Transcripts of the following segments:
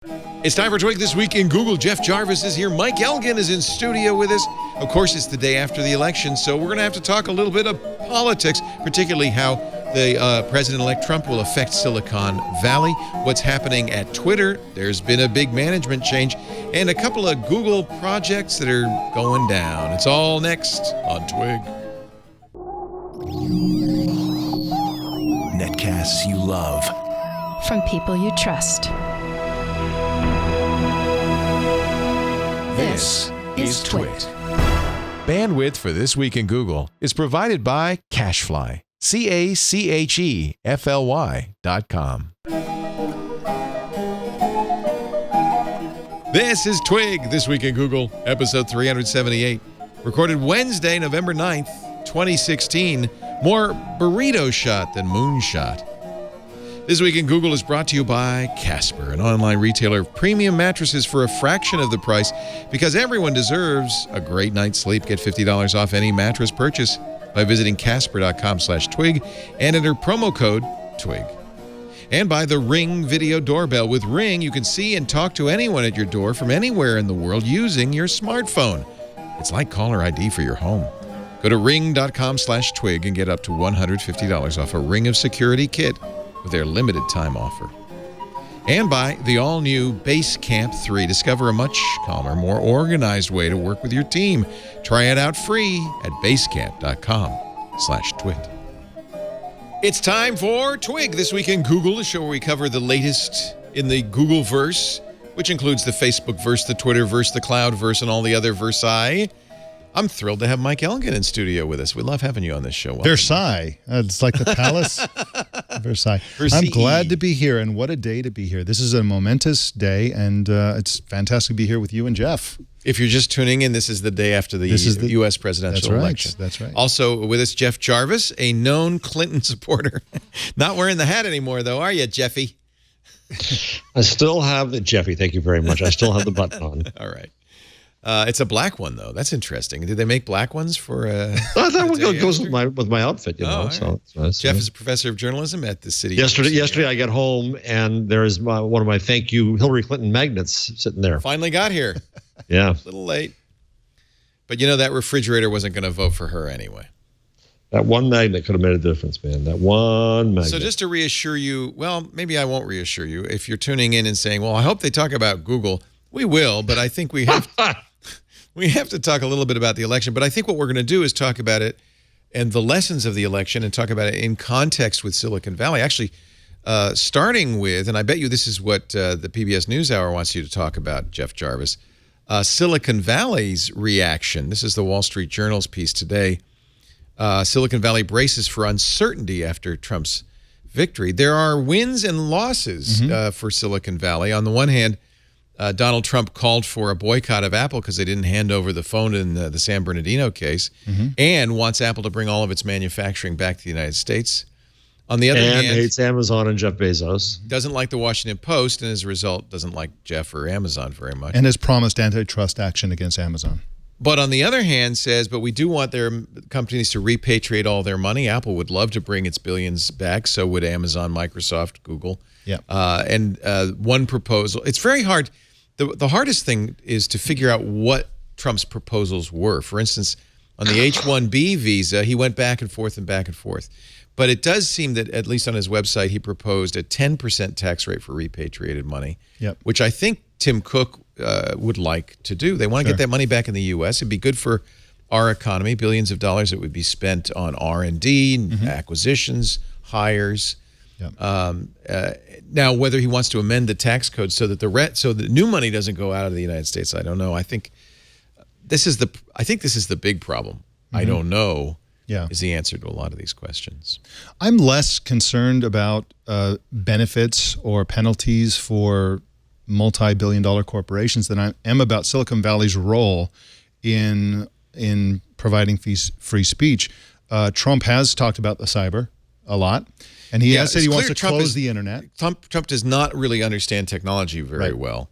It's time for Twig This Week in Google. Jeff Jarvis is here. Mike Elgin is in studio with us. Of course, it's the day after the election, so we're going to have to talk a little bit of politics, particularly how the President-elect Trump will affect Silicon Valley, what's happening at Twitter. There's been a big management change, and a couple of Google projects that are going down. It's all next on Twig. Netcasts you love. From people you trust. This is Twit. Bandwidth for This Week in Google is provided by Cachefly. CACHEFLY.com. This is Twig, This Week in Google, episode 378. Recorded Wednesday, November 9th, 2016. More Burritoshot than Moonshot. This Week in Google is brought to you by Casper, an online retailer of premium mattresses for a fraction of the price, because everyone deserves a great night's sleep. Get $50 off any mattress purchase by visiting casper.com/twig and enter promo code TWIG. And by the Ring video doorbell. With Ring, you can see and talk to anyone at your door from anywhere in the world using your smartphone. It's like caller ID for your home. Go to ring.com/twig and get up to $150 off a Ring of Security kit with their limited time offer. And by the all-new Basecamp 3. Discover a much calmer, more organized way to work with your team. Try it out free at basecamp.com/twit. It's time for Twig This Week in Google, the show where we cover the latest in the Google-verse, which includes the Facebook-verse, the Twitter-verse, the Cloud-verse, and all the other versi. I'm thrilled to have Mike Elgin in studio with us. We love having you on this show. Welcome. Versailles. It's like the palace. Versailles. I'm glad to be here, and what a day to be here. This is a momentous day, and it's fantastic to be here with you and Jeff. If you're just tuning in, this is the day after the U.S. presidential election. That's right. Also with us, Jeff Jarvis, a known Clinton supporter. Not wearing the hat anymore, though, are you, Jeffy? I still have the Jeffy. Thank you very much. I still have the button on. All right. It's a black one, though. That's interesting. Did they make black ones for I thought it goes with my outfit, you know. So right. it's nice. Jeff is a professor of journalism at the city. Yesterday I got home, and there is one of my thank you Hillary Clinton magnets sitting there. Finally got here. Yeah. A little late. But, you know, that refrigerator wasn't going to vote for her anyway. That one magnet could have made a difference, man. That one magnet. So just to reassure you, well, maybe I won't reassure you. If you're tuning in and saying, well, I hope they talk about Google, we will, but I think we have we have to talk a little bit about the election. But I think what we're going to do is talk about it and the lessons of the election and talk about it in context with Silicon Valley. Actually, starting with, and I bet you this is what the PBS NewsHour wants you to talk about, Jeff Jarvis, Silicon Valley's reaction. This is the Wall Street Journal's piece today. Silicon Valley braces for uncertainty after Trump's victory. There are wins and losses for Silicon Valley. On the one hand, Donald Trump called for a boycott of Apple because they didn't hand over the phone in the San Bernardino case, and wants Apple to bring all of its manufacturing back to the United States. On the other hand, hates Amazon and Jeff Bezos. Doesn't like the Washington Post, and as a result, doesn't like Jeff or Amazon very much. And has promised antitrust action against Amazon. But on the other hand says, but we do want their companies to repatriate all their money. Apple would love to bring its billions back. So would Amazon, Microsoft, Google. Yeah. And one proposal, it's very hard. The hardest thing is to figure out what Trump's proposals were. For instance, on the H-1B visa, he went back and forth and back and forth. But it does seem that, at least on his website, he proposed a 10% tax rate for repatriated money, which I think Tim Cook would like to do. They want to get that money back in the U.S. It'd be good for our economy, billions of dollars that would be spent on R&D, acquisitions, hires. Now, whether he wants to amend the tax code so that the new money doesn't go out of the United States, I don't know. I think this is the big problem. I don't know. Is the answer to a lot of these questions. I'm less concerned about benefits or penalties for multi-billion-dollar corporations than I am about Silicon Valley's role in providing free speech. Trump has talked about the cyber a lot, and he has said he wants to close the internet. Trump does not really understand technology very well.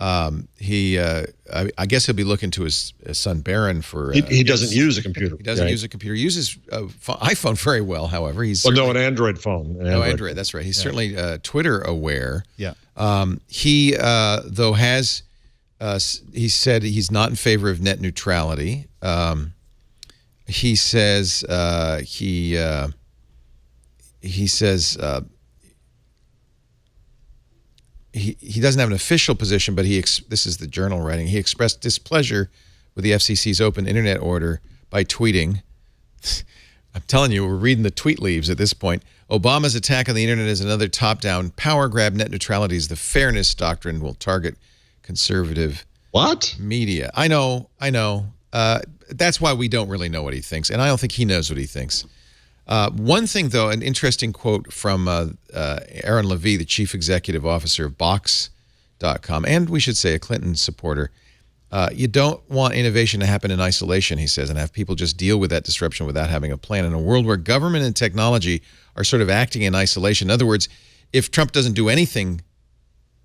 I guess he'll be looking to his son Barron for. He doesn't use a computer. He doesn't use a computer. He uses iPhone very well. However, he's an Android phone. Android. That's right. He's certainly Twitter aware. Yeah. He though has he said he's not in favor of net neutrality. He says he says. He doesn't have an official position, but this is the Journal writing. He expressed displeasure with the FCC's open internet order by tweeting. I'm telling you, we're reading the tweet leaves at this point. Obama's attack on the internet is another top-down power grab. Net neutrality is the fairness doctrine will target conservative media. I know. That's why we don't really know what he thinks, and I don't think he knows what he thinks. One thing, though, an interesting quote from Aaron Levie, the chief executive officer of Box.com, and we should say a Clinton supporter. You don't want innovation to happen in isolation, he says, and have people just deal with that disruption without having a plan. In a world where government and technology are sort of acting in isolation, in other words, if Trump doesn't do anything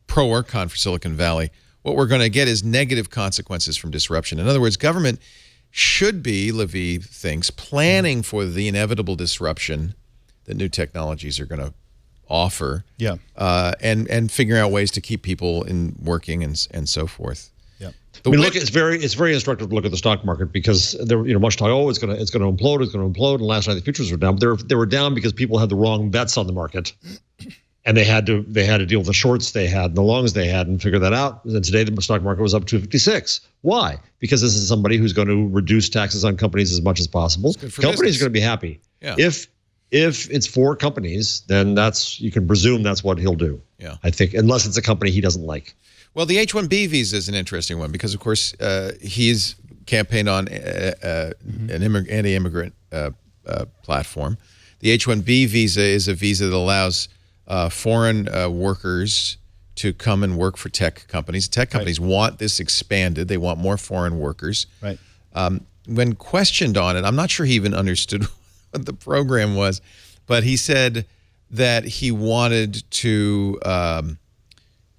pro or con for Silicon Valley, what we're going to get is negative consequences from disruption. In other words, government should be, Levy thinks, planning for the inevitable disruption that new technologies are going to offer. Yeah. And figuring out ways to keep people working and so forth. Yeah. Look, it's very instructive to look at the stock market because there, much talk. Oh, it's going to implode. And last night the futures were down. They were down because people had the wrong bets on the market, and they had to deal with the shorts they had and the longs they had and figure that out. And today the stock market was up 256. Why? Because this is somebody who's going to reduce taxes on companies as much as possible. Companies are going to be happy. Yeah. If it's for companies, then you can presume that's what he'll do. Yeah. I think, unless it's a company he doesn't like. Well, the H-1B visa is an interesting one because, of course, he's campaigned on an anti-immigrant platform. The H-1B visa is a visa that allows foreign workers to come and work for tech companies. Tech companies want this expanded. They want more foreign workers. Right. When questioned on it, I'm not sure he even understood what the program was, but he said that he wanted to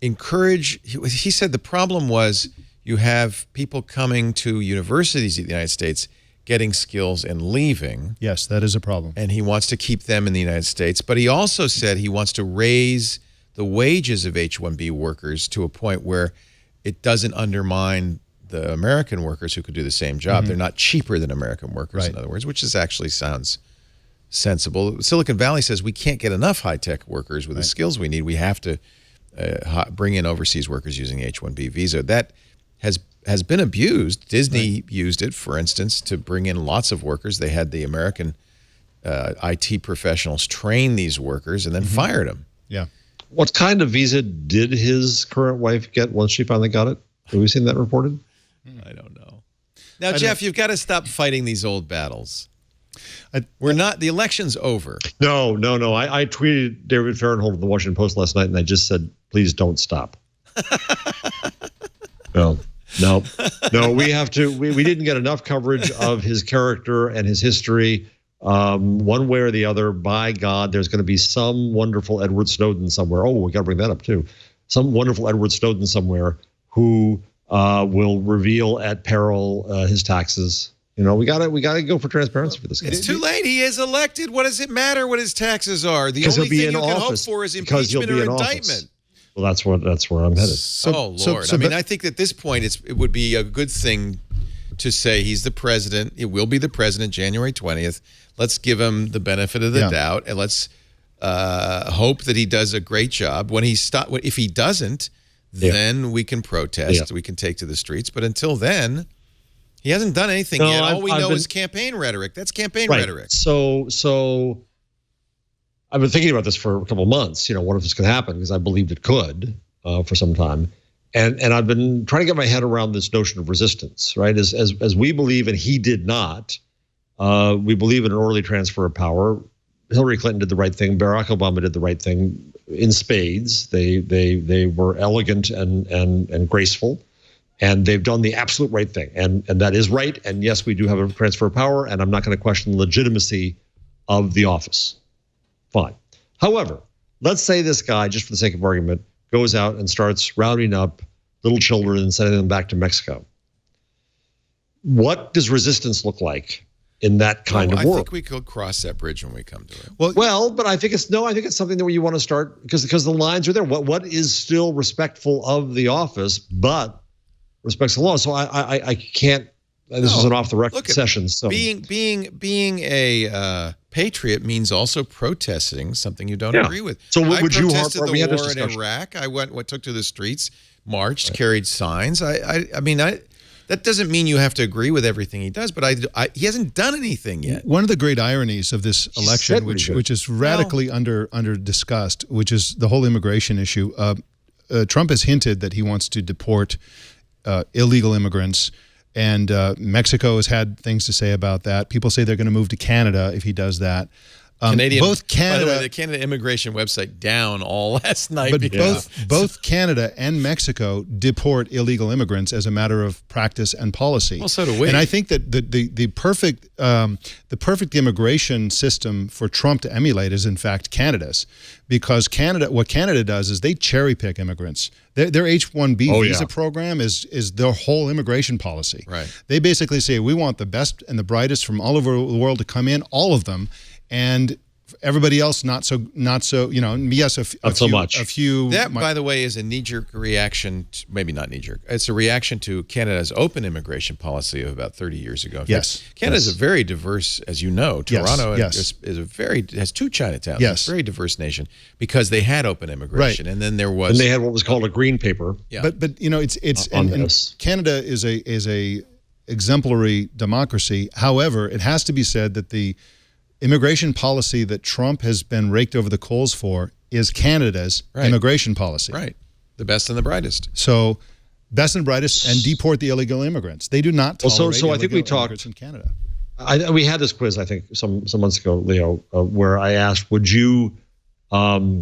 encourage. He said the problem was you have people coming to universities in the United States getting skills and leaving. Yes, that is a problem. And he wants to keep them in the United States. But he also said he wants to raise the wages of H-1B workers to a point where it doesn't undermine the American workers who could do the same job. They're not cheaper than American workers, in other words, which actually sounds sensible. Silicon Valley says we can't get enough high-tech workers with the skills we need. We have to bring in overseas workers using H-1B visa. That has been abused. Disney used it, for instance, to bring in lots of workers. They had the American IT professionals train these workers and then fired them. Yeah. What kind of visa did his current wife get once she finally got it? Have we seen that reported? I don't know. Now, Jeff, you've got to stop fighting these old battles. The election's over. No. I tweeted David Fahrenthold of the Washington Post last night, and I just said, please don't stop. No. We have to. We didn't get enough coverage of his character and his history. One way or the other, by God, there's going to be some wonderful Edward Snowden somewhere. Oh, we got to bring that up too. Some wonderful Edward Snowden somewhere who will reveal at peril his taxes. We got to go for transparency for this guy. It's too late. He is elected. What does it matter what his taxes are? The only thing you can hope for is impeachment or indictment. Well, that's where I'm headed. Lord. I mean, I think at this point it would be a good thing to say he's the president. It will be the president January 20th. Let's give him the benefit of the doubt, and let's hope that he does a great job. If he doesn't, then we can protest. We can take to the streets. But until then, he hasn't done anything yet. All we know is campaign rhetoric. That's campaign rhetoric. So I've been thinking about this for a couple of months. What if this could happen? Because I believed it could for some time. And I've been trying to get my head around this notion of resistance, right? As we believe, and he did not, we believe in an orderly transfer of power. Hillary Clinton did the right thing. Barack Obama did the right thing in spades. They were elegant and graceful, and they've done the absolute right thing. And that is right. And yes, we do have a transfer of power, and I'm not going to question the legitimacy of the office. Fine. However, let's say this guy, just for the sake of argument, goes out and starts rounding up little children and sending them back to Mexico. What does resistance look like in that kind of world? I think we could cross that bridge when we come to it. Well, but I think it's something that you want to start because the lines are there. What is still respectful of the office, but respects the law? So I can't. This was an off the record session. So being a patriot means also protesting something you don't agree with. So would you protested harp? the We had this war in discussion. Iraq. I took to the streets, marched, carried signs. I mean, that doesn't mean you have to agree with everything he does, but he hasn't done anything yet. One of the great ironies of this election, which is radically under discussed, which is the whole immigration issue. Trump has hinted that he wants to deport illegal immigrants, and Mexico has had things to say about that. People say they're going to move to Canada if he does that. Both Canada, by the way, the Canada immigration website down all last night. But both Canada and Mexico deport illegal immigrants as a matter of practice and policy. Well, so do we. And I think that the perfect immigration system for Trump to emulate is in fact Canada's, because what Canada does is they cherry pick immigrants. Their H-1B visa program is their whole immigration policy. Right. They basically say we want the best and the brightest from all over the world to come in, all of them. And everybody else, not so. Yes, a few. That, by the way, is a knee-jerk reaction. Maybe not knee-jerk. It's a reaction to Canada's open immigration policy of about 30 years ago. Yes, Canada is a very diverse, as you know. Toronto has two Chinatowns. Yes, it's a very diverse nation because they had open immigration, and then there was. And they had what was called a green paper. Yeah. But and Canada is a exemplary democracy. However, it has to be said that the immigration policy that Trump has been raked over the coals for is Canada's immigration policy. Right. The best and the brightest. So best and brightest, and deport the illegal immigrants. They do not tolerate so I think we immigrants in Canada. We had this quiz, I think, some months ago, Leo, where I asked, would you hide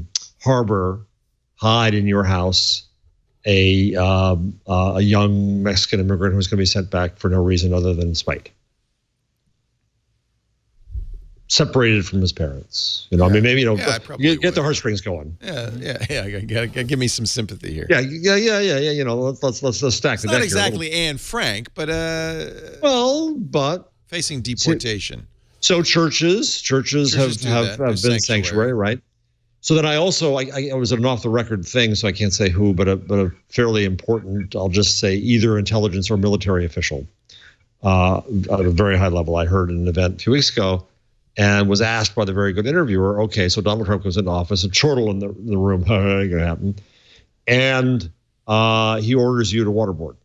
in your house a young Mexican immigrant who's going to be sent back for no reason other than spite? Separated from his parents, I mean, maybe get the heartstrings going. Give me some sympathy here. Yeah. Let's stack the deck. Not exactly Anne Frank, but but facing deportation. So churches have been sanctuary, right? So then I was at an off the record thing, so I can't say who, but a fairly important, I'll just say either intelligence or military official at a very high level. I heard at an event a few weeks ago. And was asked by the very good interviewer, okay, so Donald Trump goes into office, a chortle in the room, ain't gonna happen, and he orders you to waterboard.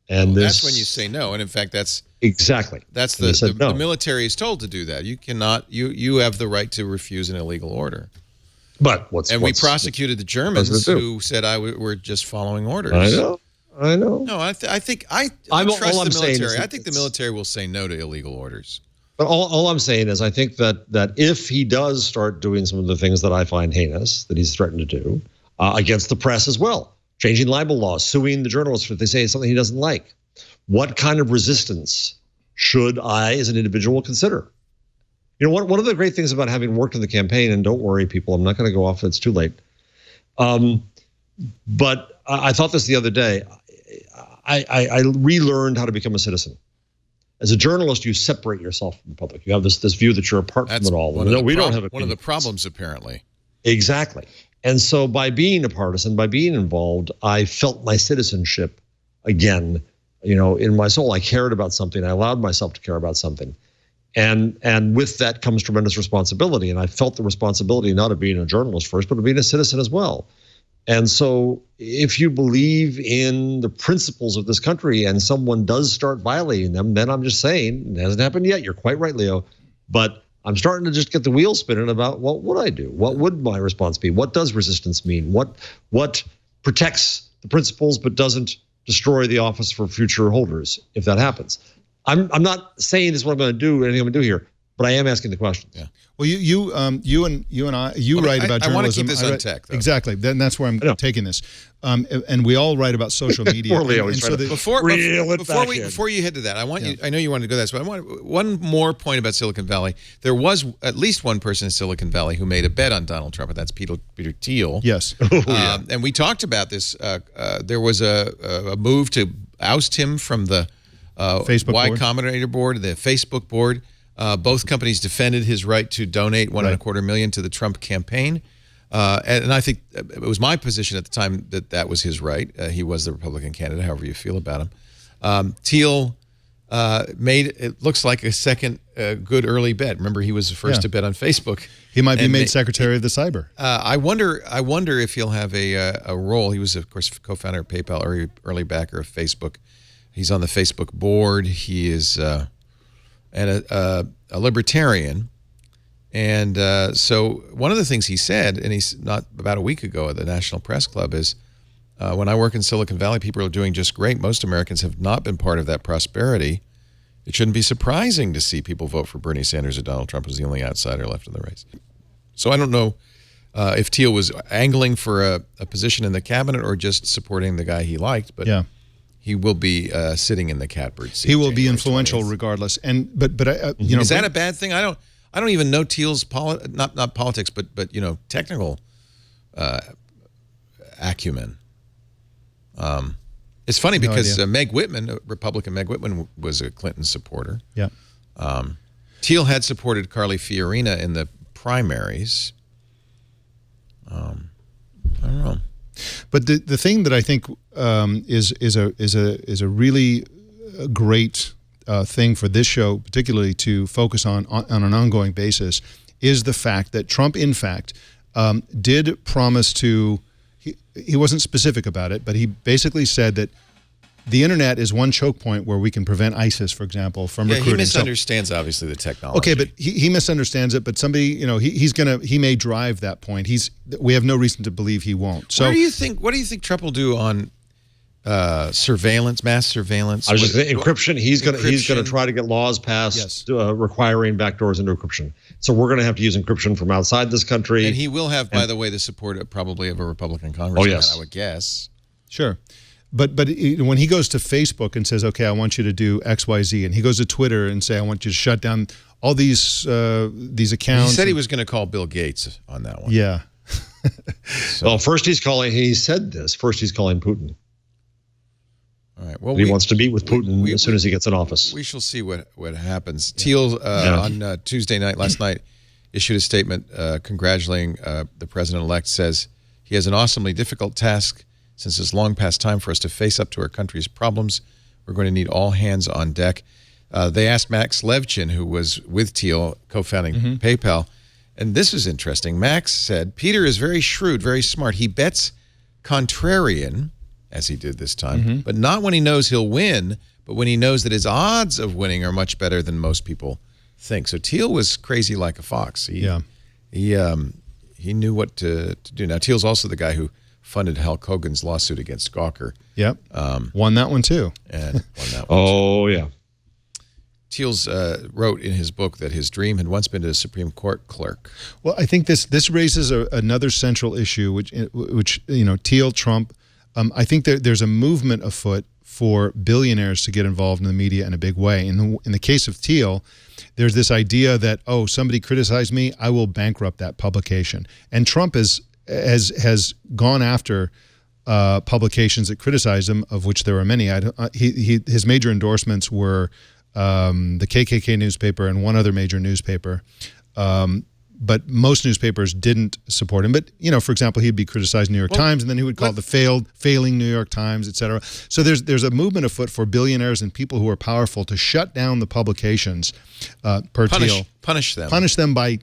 And that's when you say no, and in fact, that's exactly the military is told to do that. You cannot, you have the right to refuse an illegal order. But we prosecuted the Germans who said we're just following orders. I know. No, I think I trust the military. I think the military will say no to illegal orders. But all I'm saying is I think that if he does start doing some of the things that I find heinous, that he's threatened to do, against the press as well, changing libel laws, suing the journalists if they say something he doesn't like, what kind of resistance should I as an individual consider? One of the great things about having worked in the campaign, and don't worry, people, I'm not going to go off, it's too late. But I thought this the other day. I relearned how to become a citizen. As a journalist, you separate yourself from the public. You have this view that you're apart from it all. We don't have one of the problems, apparently. Exactly. And so by being a partisan, by being involved, I felt my citizenship again, in my soul. I cared about something. I allowed myself to care about something. And with that comes tremendous responsibility. And I felt the responsibility not of being a journalist first, but of being a citizen as well. And so if you believe in the principles of this country and someone does start violating them, then I'm just saying, it hasn't happened yet. You're quite right, Leo. But I'm starting to just get the wheels spinning about what would I do? What would my response be? What does resistance mean? What protects the principles but doesn't destroy the office for future holders if that happens? I'm not saying this is what I'm going to do, anything I'm going to do here. but I am asking the questions. Yeah. Well, you and I write about journalism. I want to keep this on tech, though. Exactly. Then that's where I'm taking this. And we all write about social media. Poor Leo, he's and trying to Before you head to that, I want you. I know you wanted to go there, but I want one more point about Silicon Valley. There was at least one person in Silicon Valley who made a bet on Donald Trump, and that's Peter Thiel. Yes. And we talked about this. There was a move to oust him from the Facebook Y board. Combinator board, the Facebook board. Both companies defended his right to donate $1.25 million to the Trump campaign. And I think it was my position at the time that that was his right. He was the Republican candidate, however you feel about him. Thiel made, it looks like, a second good early bet. Remember, he was the first to bet on Facebook. He might be made Secretary of the Cyber. I wonder if he'll have a role. He was, of course, co-founder of PayPal, early backer of Facebook. He's on the Facebook board. He is a libertarian. And so one of the things he said, and he's not about a week ago at the National Press Club, is when I work in Silicon Valley, people are doing just great. Most Americans have not been part of that prosperity. It shouldn't be surprising to see people vote for Bernie Sanders or Donald Trump as the only outsider left in the race. So I don't know if Thiel was angling for a position in the cabinet or just supporting the guy he liked, but he will be sitting in the catbird seat. He will be influential regardless. And but you know, is that a bad thing? I don't even know Thiel's not politics, but technical acumen. It's funny because Meg Whitman, Republican Meg Whitman, was a Clinton supporter. Yeah. Thiel had supported Carly Fiorina in the primaries. I don't know. But the thing that I think is a really great thing for this show, particularly to focus on an ongoing basis, is the fact that Trump, in fact, did promise to. He wasn't specific about it, but he basically said that the internet is one choke point where we can prevent ISIS, for example, from recruiting. He misunderstands obviously the technology. Okay, but he misunderstands it. But somebody, he may drive that point. We have no reason to believe he won't. So, what do you think Trump will do on surveillance, mass surveillance? I was just saying encryption. He's gonna try to get laws passed requiring backdoors into encryption. So we're gonna have to use encryption from outside this country. And he will have, by the way, the support probably of a Republican congressman. I would guess. Sure. But when he goes to Facebook and says, okay, I want you to do X, Y, Z, and he goes to Twitter and say, I want you to shut down all these accounts. He said he was going to call Bill Gates on that one. Yeah. Well, first he's calling Putin. All right. Well, he wants to meet with Putin as soon as he gets in office. We shall see what happens. Thiel on Tuesday night, last night, issued a statement congratulating the president-elect, says he has an awesomely difficult task since it's long past time for us to face up to our country's problems. We're going to need all hands on deck. They asked Max Levchin, who was with Thiel, co-founding PayPal, and this is interesting. Max said, Peter is very shrewd, very smart. He bets contrarian, as he did this time, but not when he knows he'll win, but when he knows that his odds of winning are much better than most people think. So Thiel was crazy like a fox. He knew what to do. Now, Thiel's also the guy who funded Hulk Hogan's lawsuit against Gawker. Yep. Won that one too. And won that one. Oh, yeah. Thiel's wrote in his book that his dream had once been to a Supreme Court clerk. Well, I think this raises another central issue, which Thiel, Trump. I think there's a movement afoot for billionaires to get involved in the media in a big way. In the case of Thiel, there's this idea that, somebody criticized me, I will bankrupt that publication. And Trump has gone after publications that criticized him, of which there were many. His major endorsements were the KKK newspaper and one other major newspaper. But most newspapers didn't support him. But, for example, he'd be criticized New York Times, and then he would call it the failing New York Times, et cetera. So there's a movement afoot for billionaires and people who are powerful to shut down the publications, Thiel. Punish them. Punish them by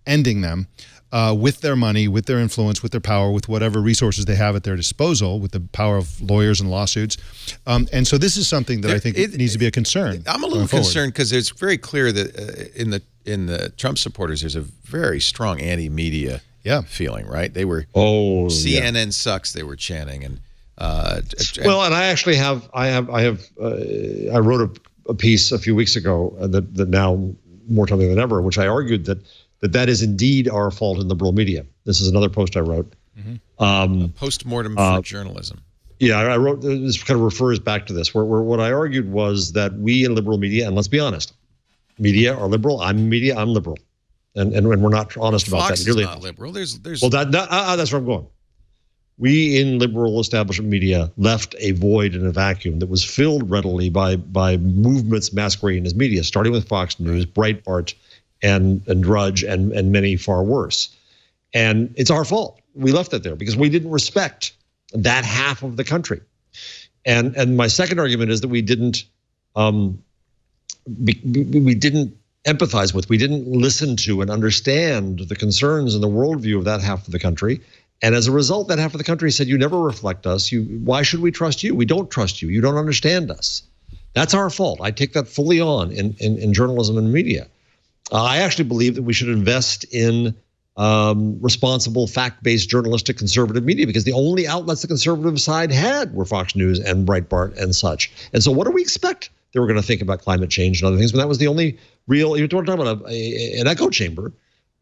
ending them. With their money, with their influence, with their power, with whatever resources they have at their disposal, with the power of lawyers and lawsuits. And so this is something that I think needs to be a concern. I'm a little concerned because it's very clear that in the Trump supporters, there's a very strong anti-media feeling, right? They were CNN sucks. They were chanting, and and I wrote a piece a few weeks ago that now more timely than ever, which I argued that is indeed our fault in liberal media. This is another post I wrote. Post-mortem for journalism. Yeah, I wrote, this kind of refers back to this, where what I argued was that we in liberal media, and let's be honest, media are liberal, I'm media, I'm liberal. And we're not honest about Fox that. is not liberal. There's well, that's where I'm going. We in liberal establishment media left a void and a vacuum that was filled readily by movements masquerading as media, starting with Fox News, Breitbart, and Drudge, and many far worse. And it's our fault. We left that there because we didn't respect that half of the country. And my second argument is that we didn't empathize with, we didn't listen to and understand the concerns and the worldview of that half of the country. And as a result, that half of the country said, you never reflect us. Why should we trust you? We don't trust you. You don't understand us. That's our fault. I take that fully on in journalism and media. I actually believe that we should invest in responsible, fact-based, journalistic, conservative media, because the only outlets the conservative side had were Fox News and Breitbart and such. And so what do we expect? They were going to think about climate change and other things, but that was the only real, you're talking about an echo chamber.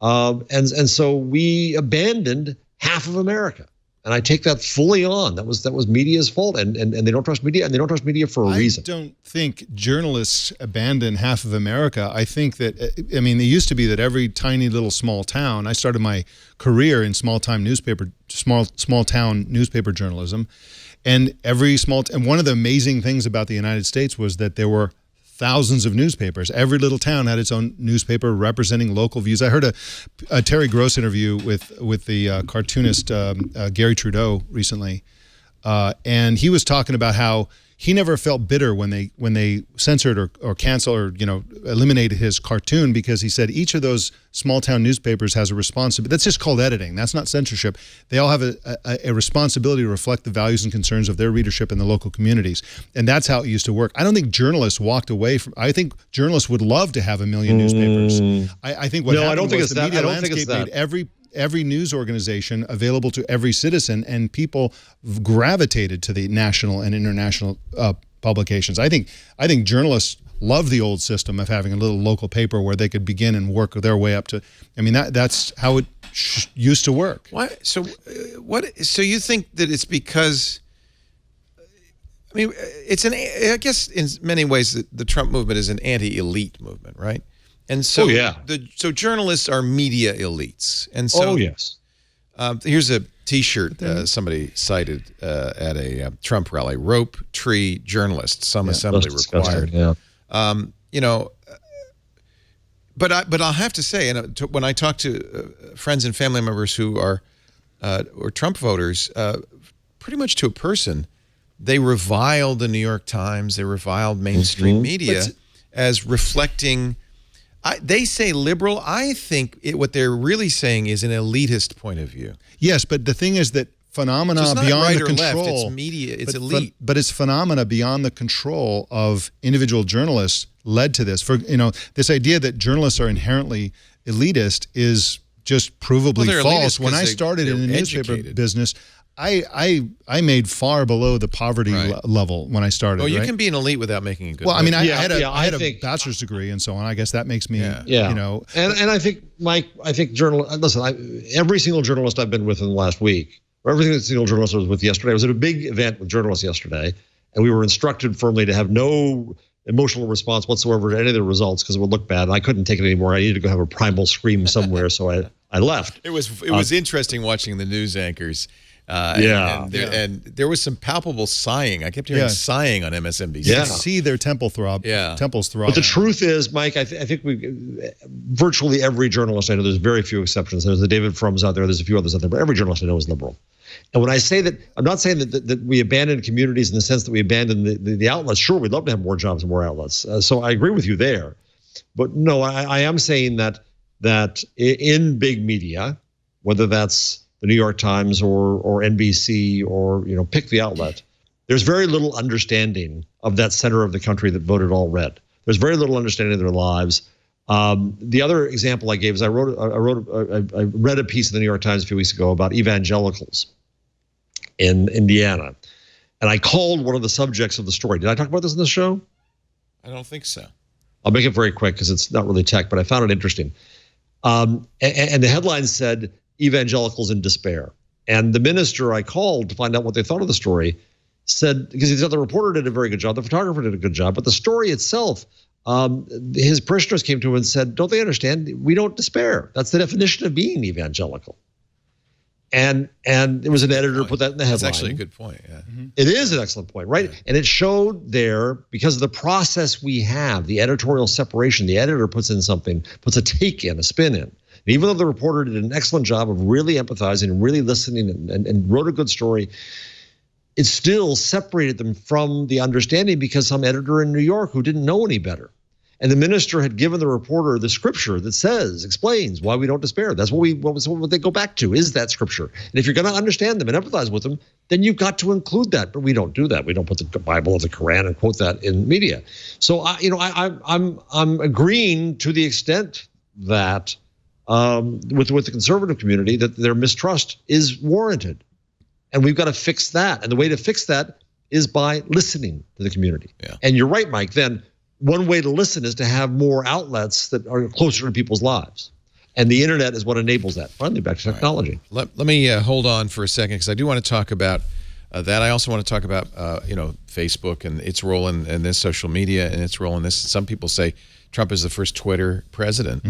And so we abandoned half of America. And I take that fully on. That was media's fault, and they don't trust media, and they don't trust media for a reason. I don't think journalists abandon half of America. I think that, I mean, it used to be that every tiny little small town, I started my career in small town newspaper journalism, and and one of the amazing things about the United States was that there were thousands of newspapers. Every little town had its own newspaper representing local views. I heard a Terry Gross interview with the cartoonist Gary Trudeau recently, and he was talking about how he never felt bitter when they censored or canceled or eliminated his cartoon, because he said each of those small town newspapers has a responsibility. That's just called editing. That's not censorship. They all have a responsibility to reflect the values and concerns of their readership in the local communities, and that's how it used to work. I don't think journalists walked away from. I think journalists would love to have a million newspapers. I think what happened was the media landscape made every news organization available to every citizen, and people gravitated to the national and international publications. I think journalists love the old system of having a little local paper where they could begin and work their way up to. I mean, that's how it used to work. Why? So you think that it's because? I mean, I guess in many ways the Trump movement is an anti-elite movement, right? And so, so journalists are media elites, and so here's a T-shirt somebody cited at a Trump rally: "Rope tree journalist, some assembly required." But I'll have to say, when I talk to friends and family members who are Trump voters, pretty much to a person, they reviled the New York Times, they reviled mainstream media as reflecting. They say liberal. I think what they're really saying is an elitist point of view. Yes, but the thing is that phenomena so beyond right the control. Left, it's media. It's elite. But it's phenomena beyond the control of individual journalists led to this. For this idea that journalists are inherently elitist is just provably false. When I started in the newspaper business, I made far below the poverty level when I started. Well, you can be an elite without making a good. Well, I mean, I had a bachelor's degree and so on. I guess that makes me, And I think, Mike, listen, every single journalist I've been with in the last week, or every single journalist I was with yesterday, I was at a big event with journalists yesterday, and we were instructed firmly to have no emotional response whatsoever to any of the results because it would look bad. And I couldn't take it anymore. I needed to go have a primal scream somewhere, so I left. It was interesting watching the news anchors. And there was some palpable sighing. I kept hearing sighing on MSNBC. You could see their temples throb. But the truth is, Mike, I think virtually every journalist I know, there's very few exceptions. There's the David Frums out there. There's a few others out there, but every journalist I know is liberal. And when I say that, I'm not saying that we abandon communities in the sense that we abandon the outlets. Sure, we'd love to have more jobs and more outlets. So I agree with you there. But no, I am saying that in big media, whether that's the New York Times or NBC or pick the outlet, there's very little understanding of that center of the country that voted all red. There's very little understanding of their lives. The other example I gave is I read a piece in the New York Times a few weeks ago about evangelicals in Indiana, and I called one of the subjects of the story. Did I talk about this in the show? I don't think so. I'll make it very quick because it's not really tech, but I found it interesting. And the headline said, "Evangelicals in despair." And the minister I called to find out what they thought of the story said, because he said the reporter did a very good job, the photographer did a good job, but the story itself, his parishioners came to him and said, "Don't they understand? We don't despair. That's the definition of being evangelical." And there was an editor put that in the headline. That's actually a good point. Yeah. It is an excellent point, right? Yeah. And it showed there, because of the process we have, the editorial separation, the editor puts in something, puts a take in, a spin in. And even though the reporter did an excellent job of really empathizing and really listening and wrote a good story, it still separated them from the understanding because some editor in New York who didn't know any better. And the minister had given the reporter the scripture that explains why we don't despair. That's what they go back to, is that scripture. And if you're going to understand them and empathize with them, then you've got to include that. But we don't do that. We don't put the Bible or the Quran and quote that in media. So I'm agreeing to the extent that with the conservative community that their mistrust is warranted, and we've got to fix that. And the way to fix that is by listening to the community. Yeah. And you're right, Mike. Then one way to listen is to have more outlets that are closer to people's lives. And the internet is what enables that. Finally, back to technology. Right. Let me hold on for a second, because I do want to talk about that. I also want to talk about, Facebook and its role in this, social media and its role in this. Some people say Trump is the first Twitter president.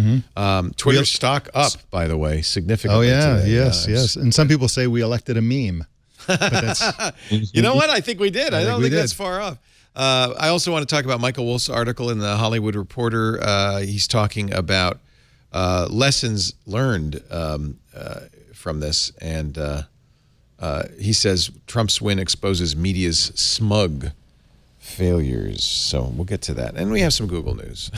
Twitter stock up, by the way, significantly. Oh, yeah. Today. Yes. And some people say we elected a meme. But that's, you know what? I think we did. I don't think did. that's far off. I also want to talk about Michael Wolff's article in the Hollywood Reporter. He's talking about lessons learned from this. And he says Trump's win exposes media's smug failures. So we'll get to that. And we have some Google news.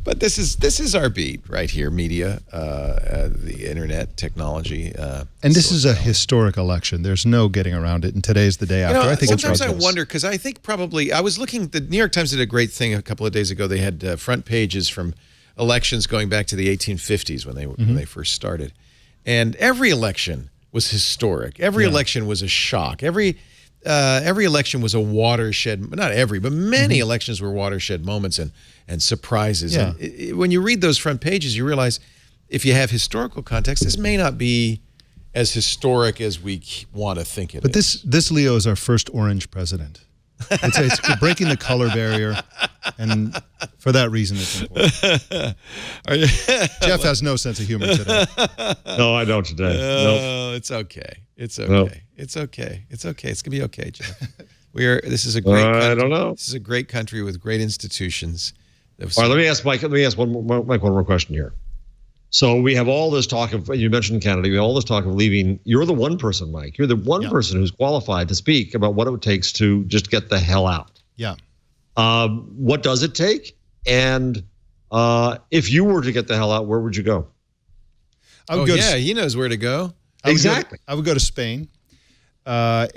But this is our beat right here, media, the internet, technology. And this is a historic election. There's no getting around it. And today's the day after. I think sometimes I wonder, because I think probably, I was looking, the New York Times did a great thing a couple of days ago. They had front pages from elections going back to the 1850s when they first started. And every election was historic. Every election was a shock. Every election was a watershed, not every, but many elections were watershed moments and surprises. Yeah. And when you read those front pages, you realize if you have historical context, this may not be as historic as we want to think it but is. But this Leo is our first orange president. It's breaking the color barrier, and for that reason, it's important. Jeff has no sense of humor today. No, I don't today. No, it's okay. It's okay. Nope. It's okay. It's okay. It's gonna be okay, Jeff. This is a great country. I don't know. This is a great country with great institutions. All right, let me ask Mike. Let me ask Mike one more question here. So we have all this talk of, you mentioned Canada, we have all this talk of leaving. You're the one person, Mike. You're the one person who's qualified to speak about what it takes to just get the hell out. Yeah. What does it take? And if you were to get the hell out, where would you go? I would go he knows where to go. Exactly. I would go to Spain. No,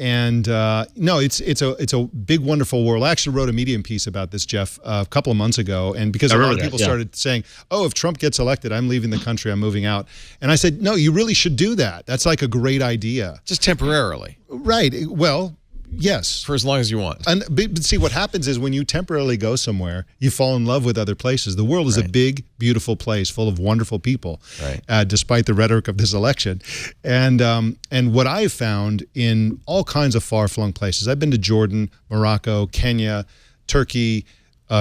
it's a big, wonderful world. I actually wrote a Medium piece about this, Jeff, a couple of months ago. And because a lot of people started saying, oh, if Trump gets elected, I'm leaving the country, I'm moving out. And I said, no, you really should do that. That's like a great idea. Just temporarily. Right. Well, yes. For as long as you want. But see, what happens is when you temporarily go somewhere, you fall in love with other places. The world is a big, beautiful place full of wonderful people, despite the rhetoric of this election. And what I've found in all kinds of far-flung places, I've been to Jordan, Morocco, Kenya, Turkey,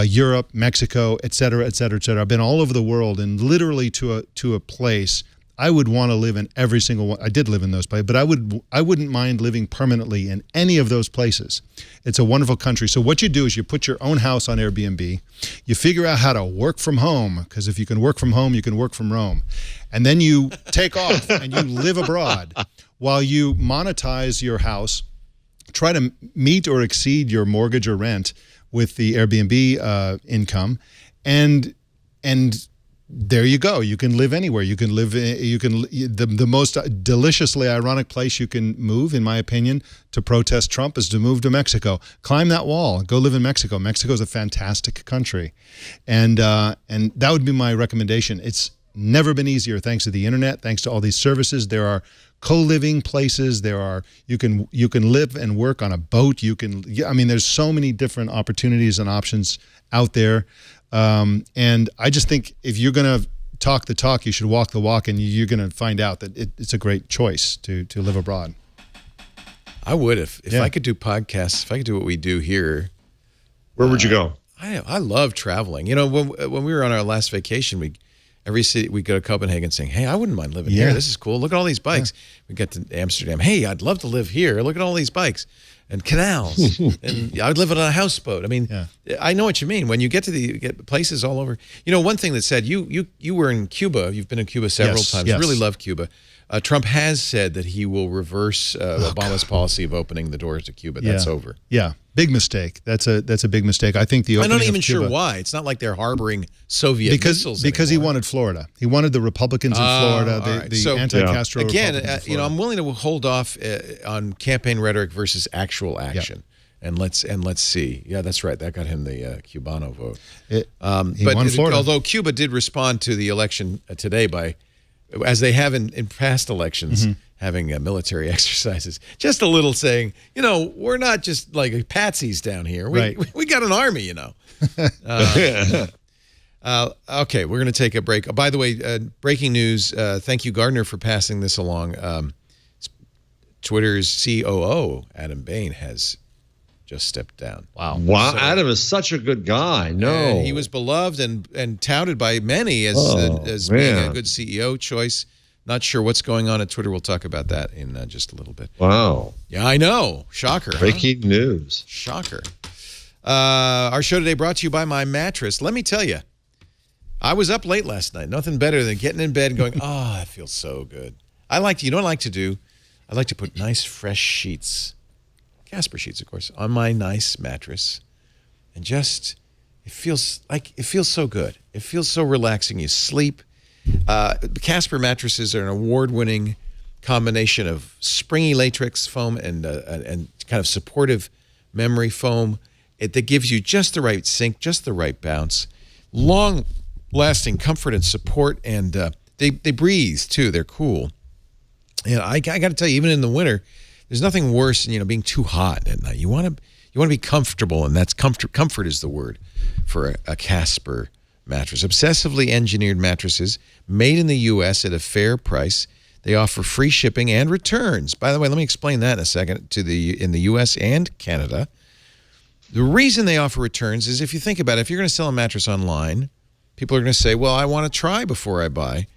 Europe, Mexico, et cetera, et cetera, et cetera. I've been all over the world, and literally to a place I would want to live in every single one. I did live in those places, but I wouldn't mind living permanently in any of those places. It's a wonderful country. So what you do is you put your own house on Airbnb. You figure out how to work from home, because if you can work from home, you can work from Rome. And then you take off and you live abroad while you monetize your house, try to meet or exceed your mortgage or rent with the Airbnb income, and there you go. You can live anywhere. You can live. The most deliciously ironic place you can move, in my opinion, to protest Trump is to move to Mexico. Climb that wall. Go live in Mexico. Mexico is a fantastic country, and that would be my recommendation. It's never been easier thanks to the internet, thanks to all these services. There are co-living places. You can live and work on a boat. There's so many different opportunities and options out there. And I just think if you're going to talk the talk, you should walk the walk, and you're going to find out that it's a great choice to live abroad. I would if I could do podcasts, if I could do what we do here. Where would you go? I love traveling. When we were on our last vacation, every city we go to Copenhagen saying, "Hey, I wouldn't mind living here. This is cool. Look at all these bikes." We get to Amsterdam. "Hey, I'd love to live here. Look at all these bikes and canals." And I'd live on a houseboat. I mean, I know what you mean. When you get get places all over. One thing that said you were in Cuba. You've been in Cuba several times. Yes. Really love Cuba. Trump has said that he will reverse Obama's policy of opening the doors to Cuba. That's over. Yeah, big mistake. That's a big mistake. I think the opening I'm not even of Cuba, sure why. It's not like they're harboring Soviet missiles because he anymore. wanted Florida. He wanted the Republicans in Florida, the anti-Castro Republicans in Florida. I'm willing to hold off on campaign rhetoric versus actual action. And let's see. Yeah, that's right. That got him the Cubano vote. He won Florida. Although Cuba did respond to the election today by, as they have in past elections, having military exercises, just a little saying, we're not just like patsies down here. We got an army, Okay, we're going to take a break. By the way, breaking news. Thank you, Gardner, for passing this along. Twitter's COO, Adam Bain, has just stepped down. Wow, so, Adam is such a good guy. And he was beloved and touted by many as being a good CEO choice. Not sure what's going on at Twitter. We'll talk about that in just a little bit. Wow. Yeah, I know. Shocker. Breaking news. Shocker. Our show today brought to you by my mattress. Let me tell you, I was up late last night. Nothing better than getting in bed and going, oh, that feels so good. You know what I like to do? I like to put nice, fresh sheets, Casper sheets, of course, on my nice mattress. And just, it feels so good. It feels so relaxing. You sleep. The Casper mattresses are an award-winning combination of springy latex foam and kind of supportive memory foam that gives you just the right sink, just the right bounce, long-lasting comfort and support, and they breathe too. They're cool. And I got to tell you, even in the winter, there's nothing worse than being too hot at night. You want to be comfortable, and that's comfort is the word for a Casper mattress. Obsessively engineered mattresses made in the U.S. at a fair price. They offer free shipping and returns. By the way, let me explain that in a second. In the U.S. and Canada, the reason they offer returns is if you think about it, if you're going to sell a mattress online, people are going to say, well, I want to try before I buy.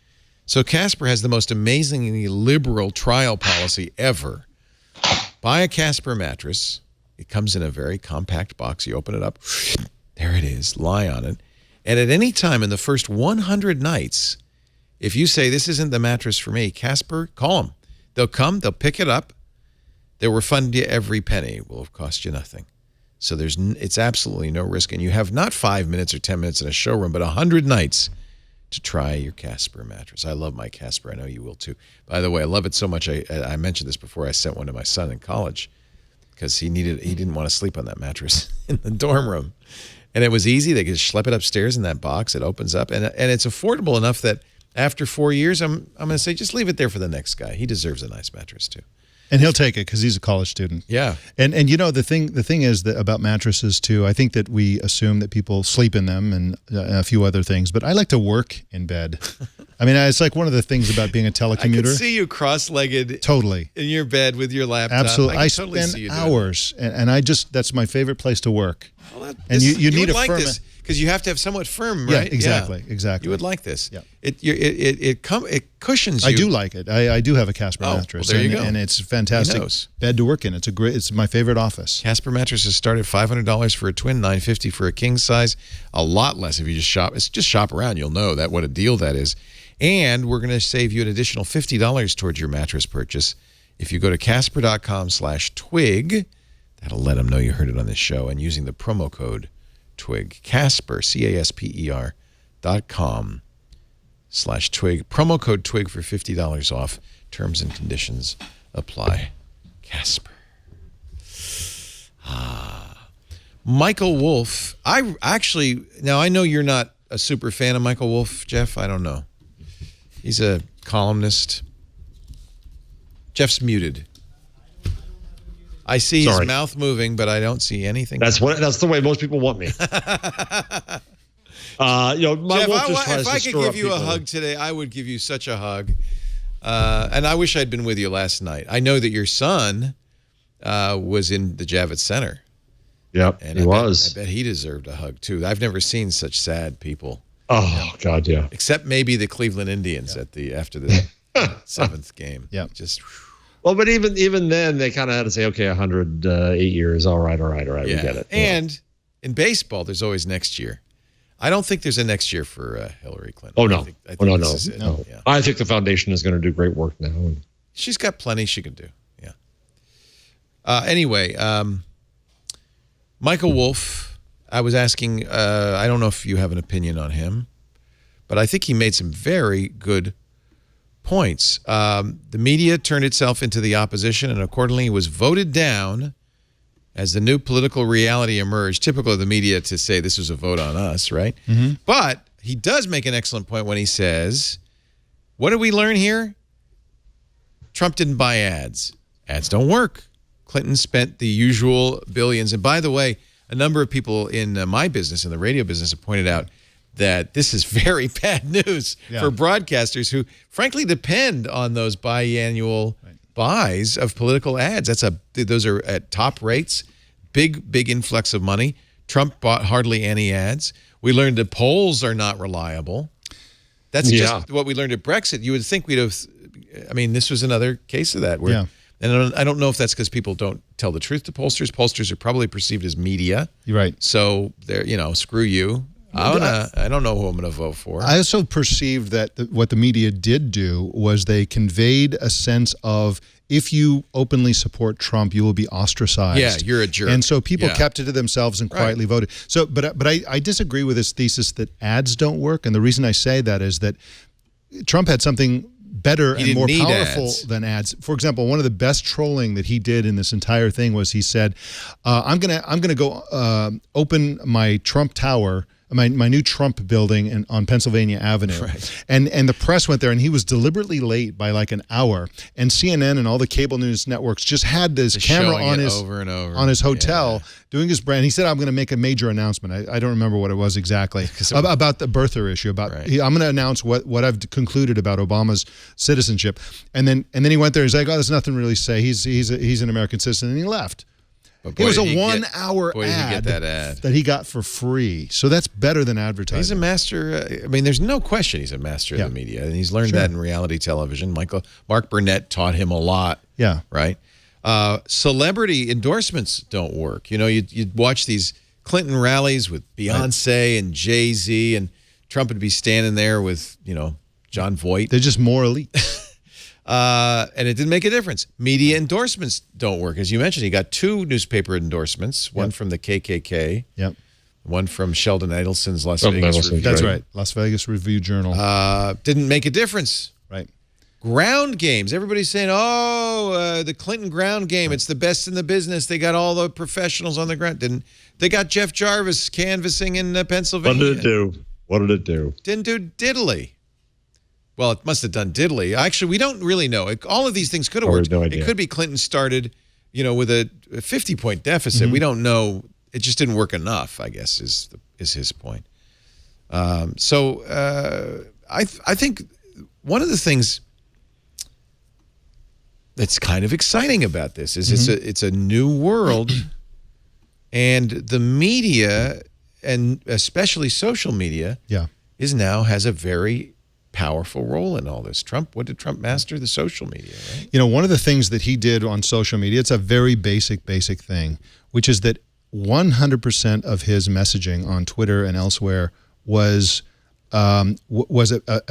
So Casper has the most amazingly liberal trial policy ever. Buy a Casper mattress. It comes in a very compact box. You open it up. There it is. Lie on it. And at any time in the first 100 nights, if you say, this isn't the mattress for me, Casper, call them. They'll come. They'll pick it up. They'll refund you every penny. It will have cost you nothing. So it's absolutely no risk. And you have not 5 minutes or 10 minutes in a showroom, but 100 nights to try your Casper mattress. I love my Casper. I know you will too. By the way, I love it so much. I mentioned this before. I sent one to my son in college because he didn't want to sleep on that mattress in the dorm room. And it was easy. They could schlep it upstairs in that box. It opens up. And it's affordable enough that after 4 years, I'm going to say, just leave it there for the next guy. He deserves a nice mattress too. And he'll take it because he's a college student. Yeah. And the thing is that about mattresses too, I think that we assume that people sleep in them and a few other things, but I like to work in bed. I mean, it's like one of the things about being a telecommuter. I can see you cross-legged totally in your bed with your laptop. Absolutely. I totally spend hours and that's my favorite place to work. Well, you need a like firm... because you have to have somewhat firm, right? Yeah, exactly. You would like this. Yeah. It cushions you. I do like it. I do have a Casper mattress. Well, there you go. And it's a fantastic bed to work in. It's my favorite office. Casper mattresses start at $500 for a twin, $950 for a king size. A lot less if you just shop. It's just shop around. You'll know what a deal that is. And we're going to save you an additional $50 towards your mattress purchase if you go to Casper.com/twig. That'll let them know you heard it on this show. And using the promo code TWIG. Casper, CASPER.com/twig. Promo code TWIG for $50 off. Terms and conditions apply. Casper. Michael Wolff. I know you're not a super fan of Michael Wolff, Jeff. I don't know. He's a columnist. Jeff's muted. I see his mouth moving, but I don't see anything. That's the way most people want me. My Jeff, wolf just tries if I could give you a hug today, I would give you such a hug. And I wish I'd been with you last night. I know that your son was in the Javits Center. Yep, and he was. I bet he deserved a hug, too. I've never seen such sad people. Oh, God, yeah. Except maybe the Cleveland Indians after the 7th game. Yeah. Just... Well, but even then, they kind of had to say, okay, 108 years, all right, we get it. And in baseball, there's always next year. I don't think there's a next year for Hillary Clinton. Oh, no. I think this is it. No. Yeah. I think the foundation is going to do great work now. She's got plenty she can do. Yeah. Anyway, Michael Wolff, I was asking, I don't know if you have an opinion on him, but I think he made some very good points. The media turned itself into the opposition and accordingly was voted down as the new political reality emerged. Typical of the media to say this was a vote on us, right? Mm-hmm. But he does make an excellent point when he says, what did we learn here? Trump didn't buy ads. Ads don't work. Clinton spent the usual billions. And by the way, a number of people in my business, in the radio business, have pointed out that this is very bad news for broadcasters who, frankly, depend on those biannual buys of political ads. Those are at top rates, big influx of money. Trump bought hardly any ads. We learned that polls are not reliable. That's just what we learned at Brexit. You would think we'd have, I mean, this was another case of that. And I don't know if that's because people don't tell the truth to pollsters. Pollsters are probably perceived as media. You're right. So they're, screw you. I don't know who I'm going to vote for. I also perceived that what the media did do was they conveyed a sense of if you openly support Trump, you will be ostracized. Yeah, you're a jerk. And so people kept it to themselves and quietly voted. So, but I disagree with this thesis that ads don't work. And the reason I say that is that Trump had something better and more powerful than ads. For example, one of the best trolling that he did in this entire thing was he said, "I'm gonna go open my Trump Tower." My new Trump building on Pennsylvania Avenue. Right. And the press went there, and he was deliberately late by like an hour. And CNN and all the cable news networks just had this camera on his over and over on his hotel doing his brand. He said, "I'm going to make a major announcement." I don't remember what it was exactly about the birther issue. I'm going to announce what I've concluded about Obama's citizenship. And then he went there. He's like, "Oh, there's nothing really to say. He's an American citizen," and he left. It was a 1 hour ad that he got for free. So that's better than advertising. He's a master. I mean, there's no question he's a master of the media. And he's learned that in reality television. Mark Burnett taught him a lot. Yeah. Right? Celebrity endorsements don't work. You'd watch these Clinton rallies with Beyonce and Jay-Z, and Trump would be standing there with, John Voight. They're just more elite. And it didn't make a difference. Media endorsements don't work. As you mentioned, he got 2 newspaper endorsements, one from the KKK, one from Sheldon Adelson's Las Vegas Review. That's right, Las Vegas Review-Journal. Didn't make a difference. Right. Ground games. Everybody's saying, the Clinton ground game, it's the best in the business. They got all the professionals on the ground. They got Jeff Jarvis canvassing in Pennsylvania. What did it do? Didn't do diddly. Well, it must have done diddly. Actually, we don't really know. All of these things could have worked. No idea. It could be Clinton started, with a 50-point deficit. Mm-hmm. We don't know. It just didn't work enough, I guess, is his point. I think one of the things that's kind of exciting about this is it's a new world, and the media, and especially social media, has a very powerful role in all this. What did Trump master? The social media, right? One of the things that he did on social media, it's a very basic thing, which is that 100% of his messaging on Twitter and elsewhere was a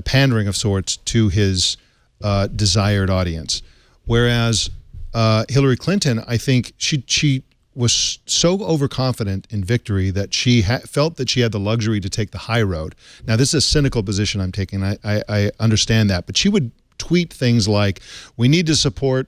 pandering of sorts to his desired audience. Whereas Hillary Clinton, I think she was so overconfident in victory that she felt that she had the luxury to take the high road. Now, this is a cynical position I'm taking. I understand that. But she would tweet things like, we need to support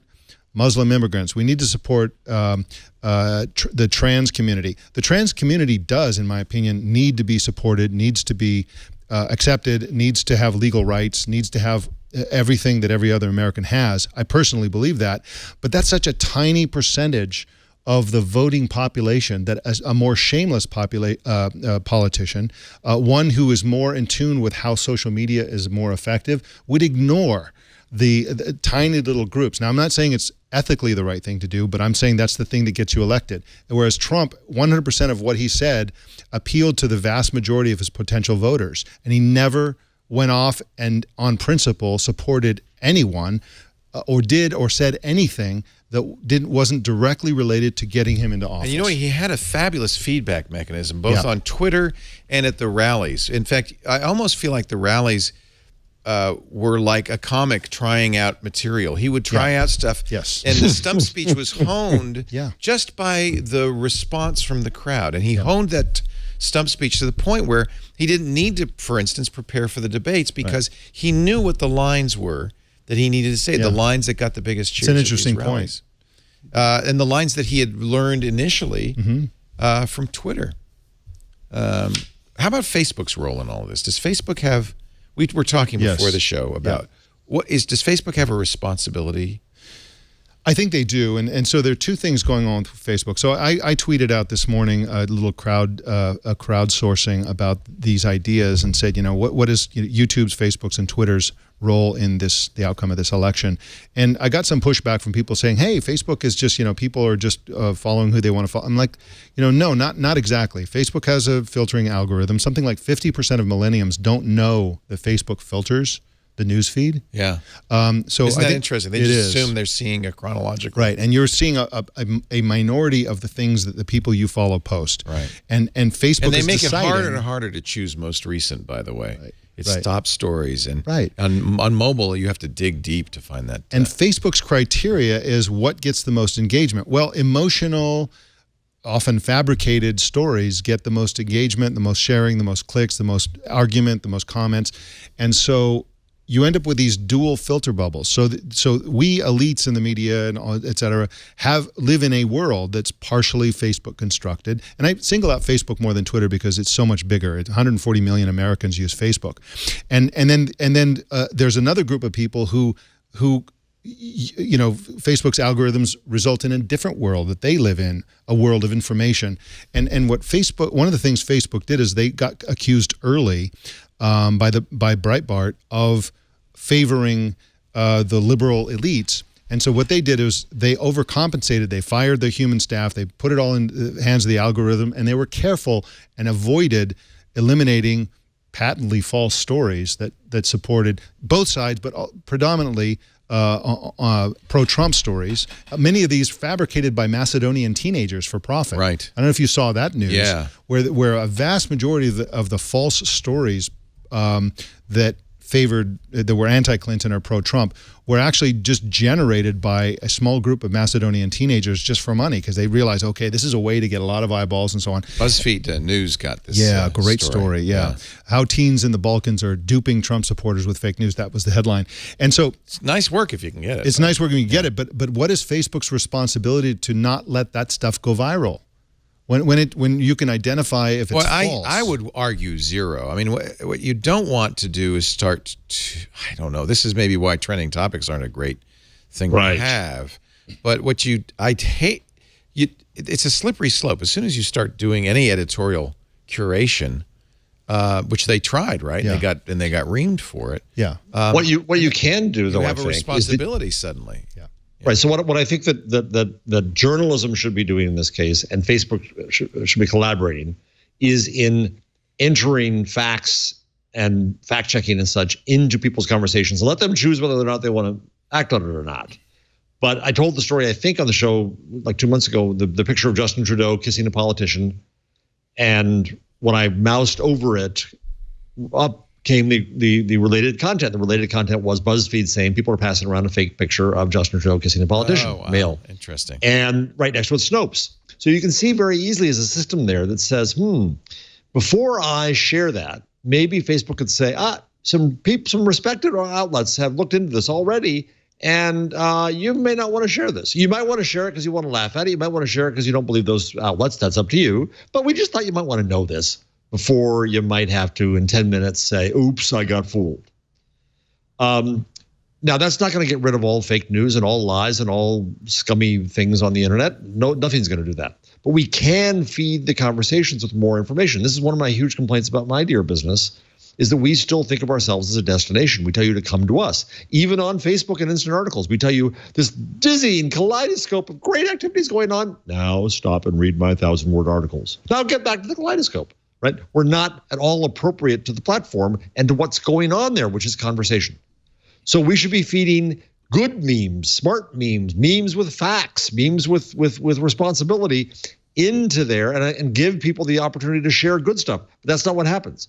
Muslim immigrants. We need to support the trans community. The trans community does, in my opinion, need to be supported, needs to be accepted, needs to have legal rights, needs to have everything that every other American has. I personally believe that, but that's such a tiny percentage of the voting population that a more shameless politician, one who is more in tune with how social media is more effective, would ignore the tiny little groups. Now, I'm not saying it's ethically the right thing to do, but I'm saying that's the thing that gets you elected. Whereas Trump, 100% of what he said appealed to the vast majority of his potential voters, and he never went off and on principle supported anyone or did or said anything that wasn't directly related to getting him into office. And you know, he had a fabulous feedback mechanism, both on Twitter and at the rallies. In fact, I almost feel like the rallies were like a comic trying out material. He would try out stuff. Yes. And the stump speech was honed Yeah. just by the response from the crowd. And he honed that stump speech to the point where he didn't need to, for instance, prepare for the debates because he knew what the lines were that he needed to say, the lines that got the biggest cheers. It's an interesting point. And the lines that he had learned initially from Twitter. How about Facebook's role in all of this? Does Facebook have, we were talking before the show about, does Facebook have a responsibility? I think they do, and so there are two things going on with Facebook. So I tweeted out this morning a little crowdsourcing about these ideas and said, you know, what is YouTube's, Facebook's, and Twitter's role in the outcome of this election? And I got some pushback from people saying, hey, Facebook is just, people are just following who they want to follow. I'm like, no, not exactly. Facebook has a filtering algorithm. Something like 50% of millennials don't know that Facebook filters the news feed. Yeah. So isn't that interesting? They just assume is. they're seeing a chronological. Right. And you're seeing a minority of the things that the people you follow post. Right. And Facebook and they is make deciding, it harder and harder to choose most recent, by the way. Right. It's top stories. And Right. on mobile, you have to dig deep to find that. And Facebook's criteria is what gets the most engagement. Well, emotional, often fabricated stories get the most engagement, the most sharing, the most clicks, the most argument, the most comments. And so you end up with these dual filter bubbles. So we elites in the media and et cetera live in a world that's partially Facebook constructed. And I single out Facebook more than Twitter because it's so much bigger. 140 million Americans use Facebook. And then there's another group of people who Facebook's algorithms result in a different world that they live in, a world of information. And what one of the things Facebook did is they got accused early by Breitbart of favoring the liberal elites. And so what they did is they overcompensated. They fired their human staff. They put it all in the hands of the algorithm, and they were careful and avoided eliminating patently false stories that supported both sides, but predominantly pro-Trump stories. Many of these fabricated by Macedonian teenagers for profit. Right. I don't know if you saw that news. Yeah. Where a vast majority of the false stories that were anti-Clinton or pro-Trump were actually just generated by a small group of Macedonian teenagers just for money because they realized, okay, this is a way to get a lot of eyeballs and so on. BuzzFeed News got this. Great story. Yeah. How teens in the Balkans are duping Trump supporters with fake news. That was the headline. And so it's nice work if you can get it. It's nice work if you can get it. But what is Facebook's responsibility to not let that stuff go viral? When you can identify if it's false. I would argue zero. I mean, what you don't want to do is start to, I don't know, this is maybe why trending topics aren't a great thing to have. But I'd hate, it's a slippery slope. As soon as you start doing any editorial curation, which they tried, right? Yeah. They got reamed for it. Yeah. What you can do, though, you I have a think, responsibility suddenly. Yeah. Right. So what I think that journalism should be doing in this case, and Facebook should be collaborating, is in entering facts and fact checking and such into people's conversations and let them choose whether or not they want to act on it or not. But I told the story, I think, on the show like 2 months ago, the picture of Justin Trudeau kissing a politician, and when I moused over it, up came the related content. The related content was BuzzFeed saying people are passing around a fake picture of Justin Trudeau kissing a politician, male. Interesting. And right next to it, Snopes. So you can see very easily as a system there that says, before I share that, maybe Facebook could say, some respected outlets have looked into this already, and you may not want to share this. You might want to share it because you want to laugh at it. You might want to share it because you don't believe those outlets. That's up to you. But we just thought you might want to know this. before you might have to, in 10 minutes, say, oops, I got fooled. Now, that's not going to get rid of all fake news and all lies and all scummy things on the internet. No, nothing's going to do that. But we can feed the conversations with more information. This is one of my huge complaints about my dear business, is that we still think of ourselves as a destination. We tell you to come to us. Even on Facebook and instant articles, we tell you this dizzying kaleidoscope of great activities going on. Now stop and read my 1,000-word articles. Now get back to the kaleidoscope, right? We're not at all appropriate to the platform and to what's going on there, which is conversation. So we should be feeding good memes, smart memes, memes with facts, memes with responsibility into there, and give people the opportunity to share good stuff. But that's not what happens.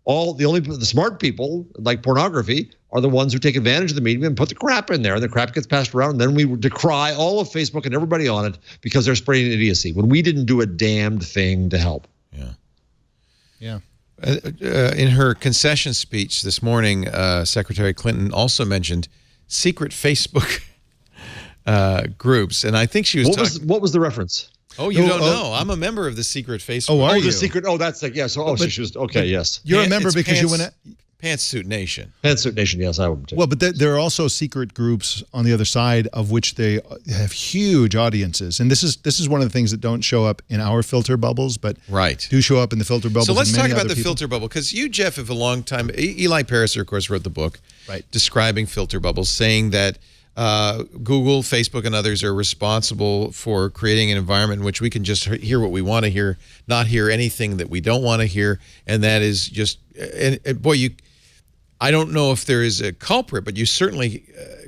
The smart people, like pornography, are the ones who take advantage of the medium and put the crap in there, and the crap gets passed around, and then we decry all of Facebook and everybody on it because they're spreading idiocy when we didn't do a damned thing to help. Yeah. In her concession speech this morning, Secretary Clinton also mentioned secret Facebook groups, and I think she was what was the reference? Oh, you don't know? I'm a member of the secret Facebook. Oh, are you? The secret. Oh, that's the yes. Oh, so she was okay. Yes, you're a member because you went. Pantsuit Nation. Pantsuit Nation. Yes, I would. Too. Well, but there are also secret groups on the other side of which they have huge audiences, and this is one of the things that don't show up in our filter bubbles, but do show up in the filter bubbles. So let's talk about the people. filter bubble, because you, Jeff, have a long time. Eli Pariser, of course, wrote the book describing filter bubbles, saying that Google, Facebook, and others are responsible for creating an environment in which we can just hear what we want to hear, not hear anything that we don't want to hear, and that is just I don't know if there is a culprit, but you certainly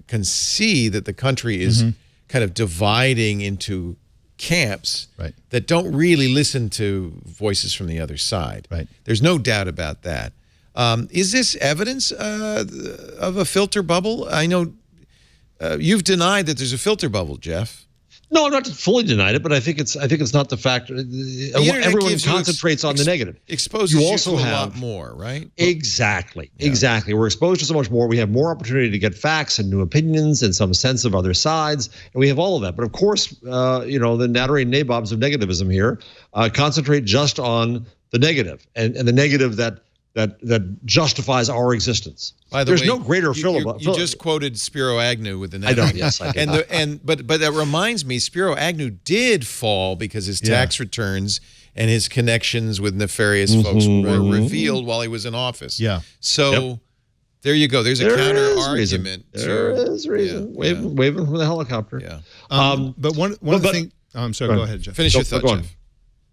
can see that the country is kind of dividing into camps that don't really listen to voices from the other side. There's no doubt about that. Is this evidence of a filter bubble? I know you've denied that there's a filter bubble, Jeff. No, I'm not fully denied it, but I think it's not the factor. Everyone concentrates on the negative. Exposes you also to a lot more, right? Exactly. We're exposed to so much more. We have more opportunity to get facts and new opinions and some sense of other sides, and we have all of that. But of course, the nattering nabobs of negativism here concentrate just on the negative and the negative that justifies our existence. By the way, there's no greater you just quoted Spiro Agnew with the I know, yes, I did. But that reminds me, Spiro Agnew did fall because his tax returns and his connections with nefarious folks were revealed while he was in office. Yeah. So there you go. There's a counter argument. There is reason. Waving from the helicopter. Yeah. But one of the things. I'm sorry. Go ahead, Jeff. Finish your thought, Jeff.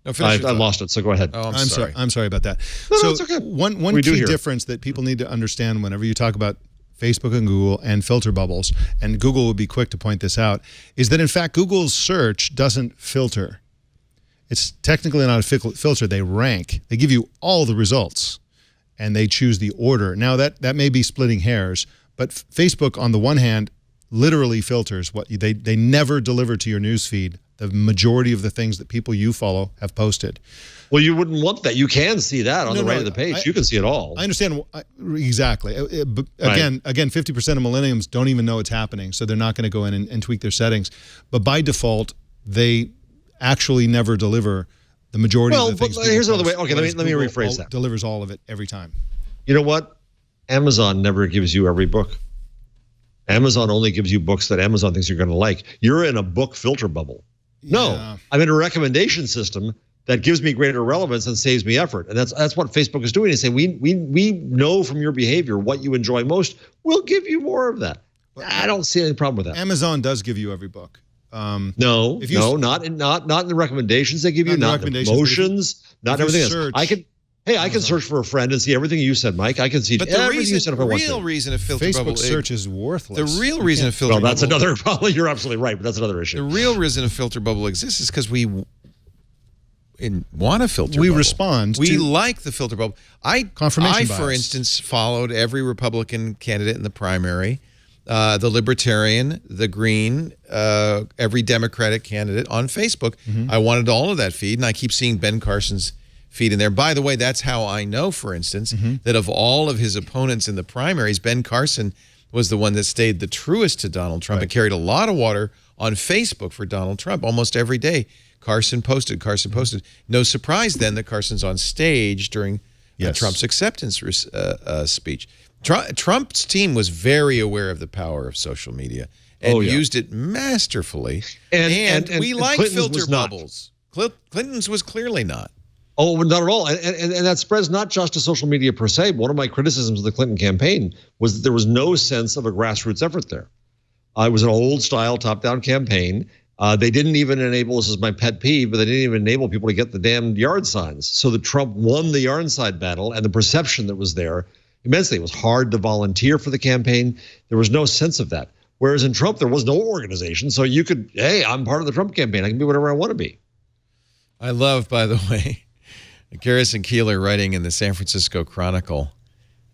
No, I lost it, so go ahead. Oh, I'm sorry. I'm sorry about that. No, so it's okay. One key difference that people need to understand whenever you talk about Facebook and Google and filter bubbles, and Google would be quick to point this out, is that in fact Google's search doesn't filter. It's technically not a filter. They rank. They give you all the results, and they choose the order. Now that may be splitting hairs, but Facebook on the one hand literally filters what they never deliver to your newsfeed the majority of the things that people you follow have posted. Well, you wouldn't want that. You can see that on the right of the page. You can see it all. I understand exactly. But again, 50% of millennials don't even know it's happening, so they're not going to go in and tweak their settings. But by default, they actually never deliver the majority of the things. Well, here's another way. Okay, let me rephrase that. Delivers all of it every time. You know what? Amazon never gives you every book. Amazon only gives you books that Amazon thinks you're going to like. You're in a book filter bubble. No, I'm in a recommendation system that gives me greater relevance and saves me effort. And that's what Facebook is doing. Is saying we know from your behavior what you enjoy most. We'll give you more of that. I don't see any problem with that. Amazon does give you every book. Not in the recommendations they give you, not in the promotions, not everything else. I can search for a friend and see everything you said, Mike. I can see everything you said if I want to. The real reason a filter Facebook bubble search is worthless. The real reason a filter bubble. Well, that's another problem. You're absolutely right, but that's another issue. The real reason a filter bubble exists is because we want a filter bubble. We respond. We like the filter bubble. Confirmation bias. For instance, followed every Republican candidate in the primary, the Libertarian, the Green, every Democratic candidate on Facebook. I wanted all of that feed, and I keep seeing Ben Carson's feed in there. By the way, that's how I know, for instance, that of all of his opponents in the primaries, Ben Carson was the one that stayed the truest to Donald Trump and carried a lot of water on Facebook for Donald Trump almost every day. Carson posted. No surprise then that Carson's on stage during Trump's acceptance speech. Trump's team was very aware of the power of social media and used it masterfully. And we like filter bubbles. Clinton's was clearly not. Oh, not at all. And that spreads not just to social media per se. One of my criticisms of the Clinton campaign was that there was no sense of a grassroots effort there. It was an old-style top-down campaign. They didn't even enable, this is my pet peeve, but they didn't even enable people to get the damn yard signs. So that Trump won the yard sign battle, and the perception that was there immensely. It was hard to volunteer for the campaign. There was no sense of that. Whereas in Trump, there was no organization. So you could, hey, I'm part of the Trump campaign. I can be whatever I want to be. I love, by the way, Garrison Keillor writing in the San Francisco Chronicle,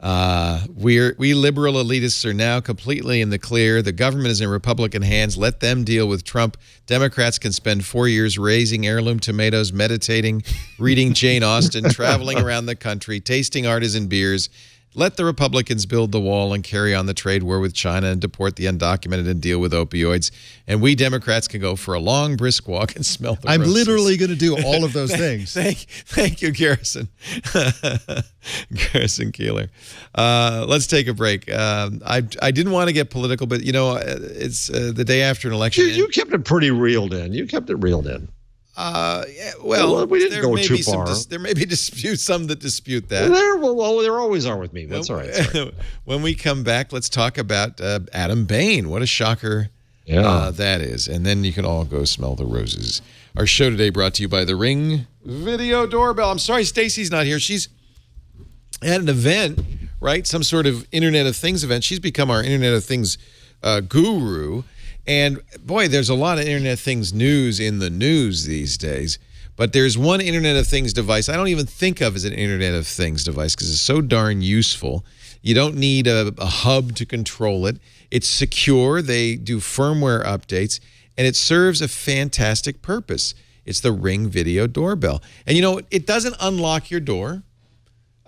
we liberal elitists are now completely in the clear. The government is in Republican hands. Let them deal with Trump. Democrats can spend 4 years raising heirloom tomatoes, meditating, reading Jane Austen, traveling around the country, tasting artisan beers. Let the Republicans build the wall and carry on the trade war with China and deport the undocumented and deal with opioids. And we Democrats can go for a long, brisk walk and smell the roses. I'm literally going to do all of those things. Thank you, Garrison. Garrison Keillor. Let's take a break. I didn't want to get political, but, it's the day after an election. You kept it pretty reeled in. You kept it reeled in. Well, we didn't go too far. There may be some that dispute that. There always are with me. That's all right. When we come back, let's talk about Adam Bain. What a shocker that is. And then you can all go smell the roses. Our show today brought to you by the Ring Video Doorbell. I'm sorry Stacy's not here. She's at an event, right? Some sort of Internet of Things event. She's become our Internet of Things guru. And boy, there's a lot of Internet of Things news in the news these days. But there's one Internet of Things device I don't even think of as an Internet of Things device because it's so darn useful. You don't need a hub to control it. It's secure. They do firmware updates. And it serves a fantastic purpose. It's the Ring Video Doorbell. And it doesn't unlock your door.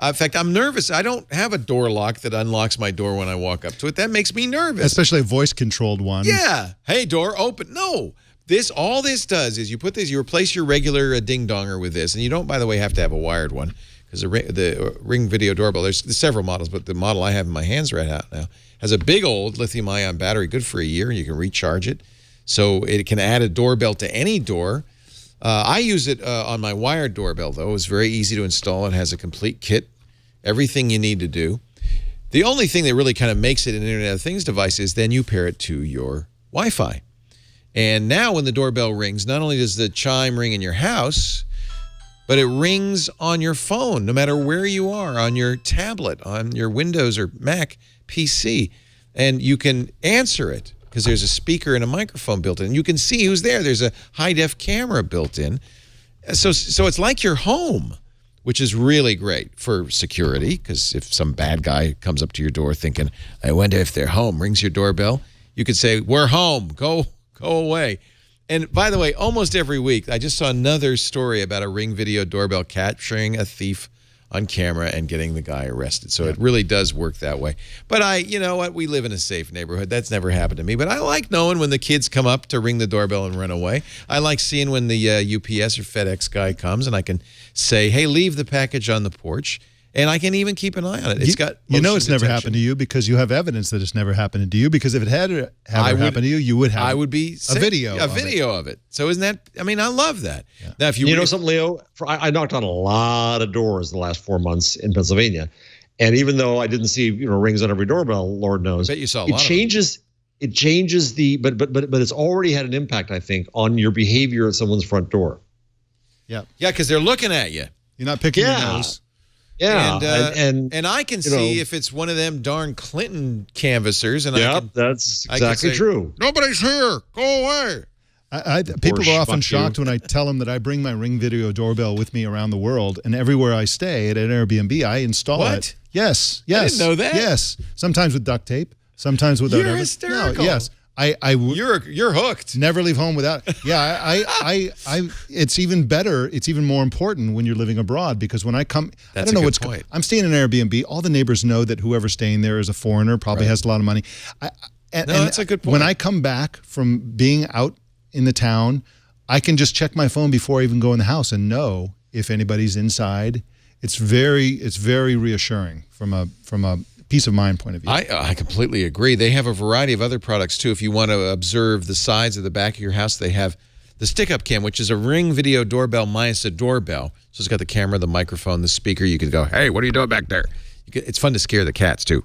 In fact, I'm nervous. I don't have a door lock that unlocks my door when I walk up to it. That makes me nervous. Especially a voice-controlled one. Yeah. Hey, door, open. No. All this does is you replace your regular ding-donger with this. And you don't, by the way, have to have a wired one because the Ring Video Doorbell, there's several models, but the model I have in my hands right now has a big old lithium-ion battery, good for a year. You can recharge it. So it can add a doorbell to any door. I use it on my wired doorbell, though. It's very easy to install. It has a complete kit, everything you need to do. The only thing that really kind of makes it an Internet of Things device is then you pair it to your Wi-Fi. And now when the doorbell rings, not only does the chime ring in your house, but it rings on your phone, no matter where you are, on your tablet, on your Windows or Mac PC. And you can answer it because there's a speaker and a microphone built in. You can see who's there. There's a high-def camera built in. So it's like your home, which is really great for security because if some bad guy comes up to your door thinking, I wonder if they're home, rings your doorbell, you could say, we're home, go away. And by the way, almost every week, I just saw another story about a Ring Video Doorbell capturing a thief on camera and getting the guy arrested. So it really does work that way. But you know what? We live in a safe neighborhood. That's never happened to me. But I like knowing when the kids come up to ring the doorbell and run away. I like seeing when the UPS or FedEx guy comes and I can say, hey, leave the package on the porch. And I can even keep an eye on it. It's got it's never happened to you because you have evidence that it's never happened to you. Because if it had happened to you, you would have a video of it. So isn't that? I mean, I love that. Yeah. Now, if you know something, Leo, I knocked on a lot of doors the last 4 months in Pennsylvania, and even though I didn't see rings on every doorbell, Lord knows, I bet you saw a it lot changes. It changes the but it's already had an impact, I think, on your behavior at someone's front door. Yeah, because they're looking at you. You're not picking your nose. Yeah, and I can see if it's one of them darn Clinton canvassers. And that's exactly true. Nobody's here. Go away. People are often shocked when I tell them that I bring my Ring Video Doorbell with me around the world, and everywhere I stay at an Airbnb, I install it. Yes. I didn't know that. Yes, sometimes with duct tape, sometimes without. You're hysterical. No, yes. You're hooked. Never leave home without. Yeah, it's even better. It's even more important when you're living abroad because when I come, that's I don't know what's point. I'm staying in an Airbnb. All the neighbors know that whoever's staying there is a foreigner, probably has a lot of money. That's a good point. When I come back from being out in the town, I can just check my phone before I even go in the house and know if anybody's inside. It's very reassuring from a peace of mind point of view. I completely agree. They have a variety of other products too. If you want to observe the sides of the back of your house, they have the stick-up cam, which is a Ring video doorbell minus a doorbell. So it's got the camera, the microphone, the speaker. You can go, hey, what are you doing back there? It's fun to scare the cats too.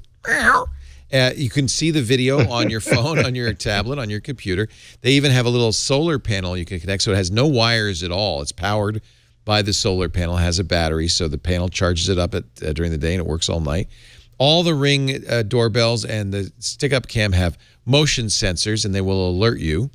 You can see the video on your phone, on your tablet, on your computer. They even have a little solar panel you can connect, so it has no wires at all. It's powered by the solar panel. It has a battery, so the panel charges it up during the day, and it works all night. All the Ring doorbells and the stick-up cam have motion sensors, and they will alert you.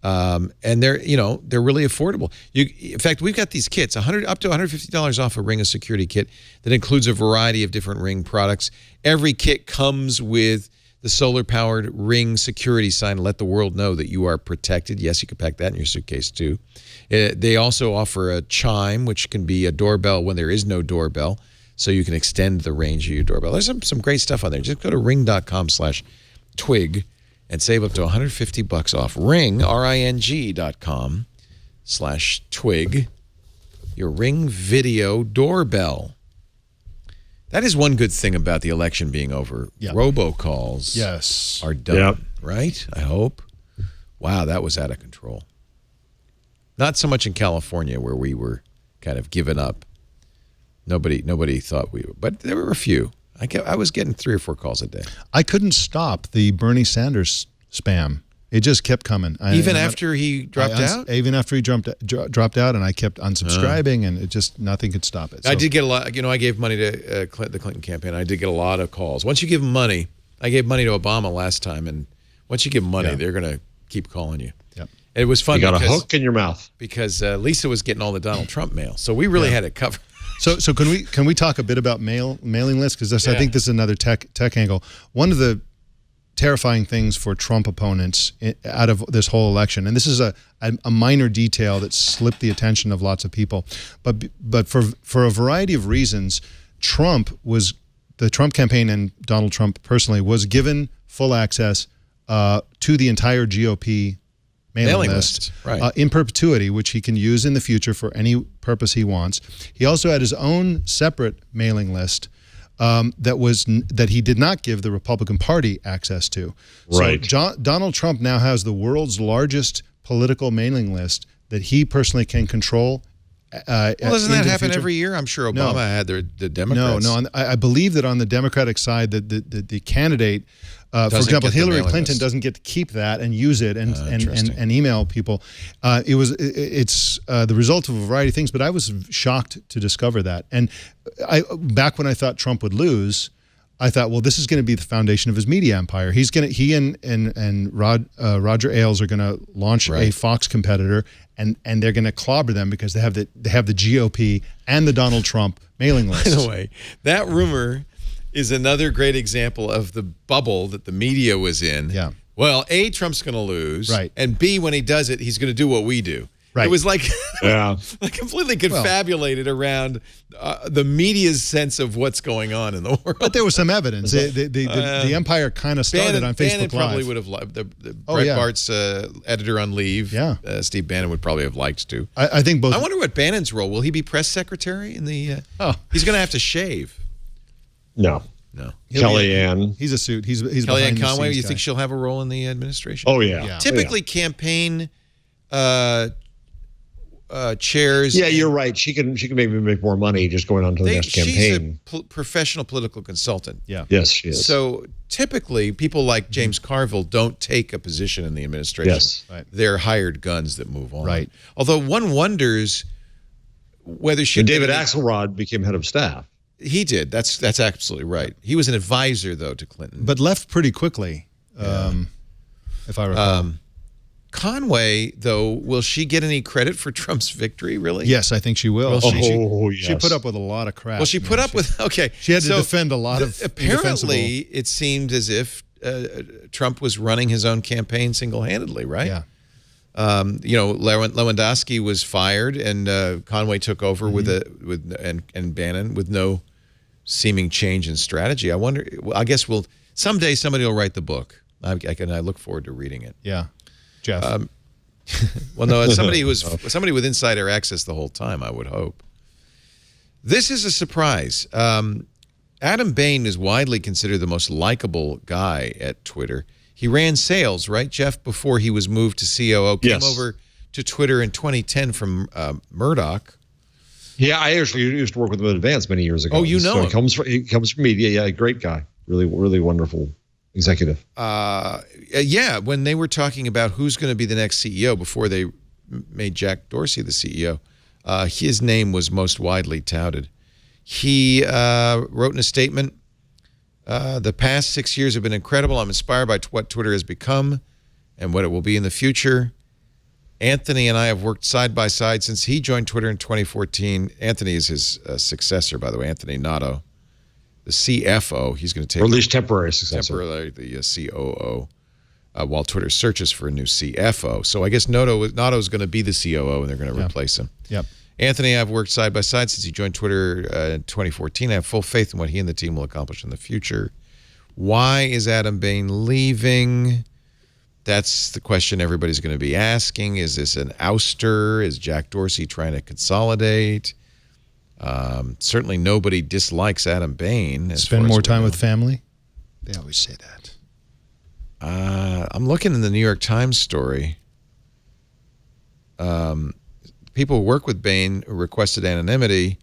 And they're really affordable. In fact, we've got these kits, up to $150 off a Ring security kit that includes a variety of different Ring products. Every kit comes with the solar-powered Ring security sign to let the world know that you are protected. Yes, you can pack that in your suitcase too. They also offer a chime, which can be a doorbell when there is no doorbell, so you can extend the range of your doorbell. There's some great stuff on there. Just go to ring.com/twig and save up to $150 off. Ring, ring.com/twig, your Ring video doorbell. That is one good thing about the election being over. Yeah. Robocalls are done, right? I hope. Wow, that was out of control. Not so much in California where we were kind of given up. Nobody thought we were, but there were a few. I was getting 3 or 4 calls a day. I couldn't stop the Bernie Sanders spam. It just kept coming. Even after he dropped out? Even after he dropped out, and I kept unsubscribing, and it just, nothing could stop it. So. I did get a lot. I gave money to the Clinton campaign. I did get a lot of calls. Once you give them money, I gave money to Obama last time, and once you give them money, they're going to keep calling you. Yep. It was fun. You got a hook in your mouth. Because Lisa was getting all the Donald Trump mail, so we really had it covered. So can we talk a bit about mailing lists? Because I think this is another tech angle. One of the terrifying things for Trump opponents out of this whole election, and this is a minor detail that slipped the attention of lots of people, but for a variety of reasons, the Trump campaign and Donald Trump personally was given full access to the entire GOP mailing list right. In perpetuity, which he can use in the future for any purpose he wants. He also had his own separate mailing list that he did not give the Republican Party access to. Right. So Donald Trump now has the world's largest political mailing list that he personally can control. Well, doesn't that happen every year? I'm sure Obama had the Democrats. No. I believe that on the Democratic side, the candidate, for example, Hillary Clinton doesn't get to keep that and use it and email people. It's the result of a variety of things, but I was shocked to discover that. And back when I thought Trump would lose, I thought, well, this is going to be the foundation of his media empire. He and Roger Ailes are going to launch a Fox competitor, and they're going to clobber them because they have the GOP and the Donald Trump mailing list. By the way, that rumor is another great example of the bubble that the media was in. Yeah. Well, A, Trump's going to lose, right, and B, when he does it, he's going to do what we do. Right. It was like, like completely confabulated around the media's sense of what's going on in the world. But there was some evidence. The empire kind of started on Facebook Live. Bannon probably would have liked. Breitbart's editor on leave, Steve Bannon, would probably have liked to. I think both. I wonder what Bannon's role. Will he be press secretary in the? He's going to have to shave. No. Kellyanne. He's a suit. He's Kellyanne Conway. You think she'll have a role in the administration? Oh yeah. Typically, campaign chairs. Yeah, you're right. She can maybe make more money just going on to the next campaign. She's a professional political consultant. Yeah. Yes, she is. So typically, people like James Carville don't take a position in the administration. Yes. Right. They're hired guns that move on. Right. Although one wonders whether she. And David Axelrod became head of staff. He did. That's absolutely right. He was an advisor, though, to Clinton. But left pretty quickly, if I recall. Conway, though, will she get any credit for Trump's victory, really? Yes, I think she will. Yes. She put up with a lot of crap. Well, she put up with, She had to defend a lot of apparently, it seemed as if Trump was running his own campaign single-handedly, right? Yeah. Lewandowski was fired, and Conway took over and Bannon with no seeming change in strategy. I guess someday somebody will write the book. I look forward to reading it. Yeah. Jeff. Well, no, it's somebody with insider access the whole time, I would hope. This is a surprise. Adam Bain is widely considered the most likable guy at Twitter. He ran sales, right, Jeff, before he was moved to COO. Came over to Twitter in 2010 from Murdoch. Yeah, I actually used to work with him in advance many years ago. Oh, you know him. He comes from media. Yeah, great guy. Really, really wonderful executive. Yeah, when they were talking about who's going to be the next CEO before they made Jack Dorsey the CEO, his name was most widely touted. He wrote in a statement, the past 6 years have been incredible. I'm inspired by what Twitter has become and what it will be in the future. Anthony and I have worked side by side since he joined Twitter in 2014. Anthony is his successor, by the way, Anthony Nato, the CFO. He's going to take... Or at least temporary successor. Temporarily the COO, while Twitter searches for a new CFO. So I guess Nato is going to be the COO, and they're going to replace him. Yep. Anthony and I have worked side by side since he joined Twitter in 2014. I have full faith in what he and the team will accomplish in the future. Why is Adam Bain leaving? That's the question everybody's going to be asking. Is this an ouster? Is Jack Dorsey trying to consolidate? Certainly nobody dislikes Adam Bain. Spend more time with family? They always say that. I'm looking in the New York Times story. People who work with Bain who requested anonymity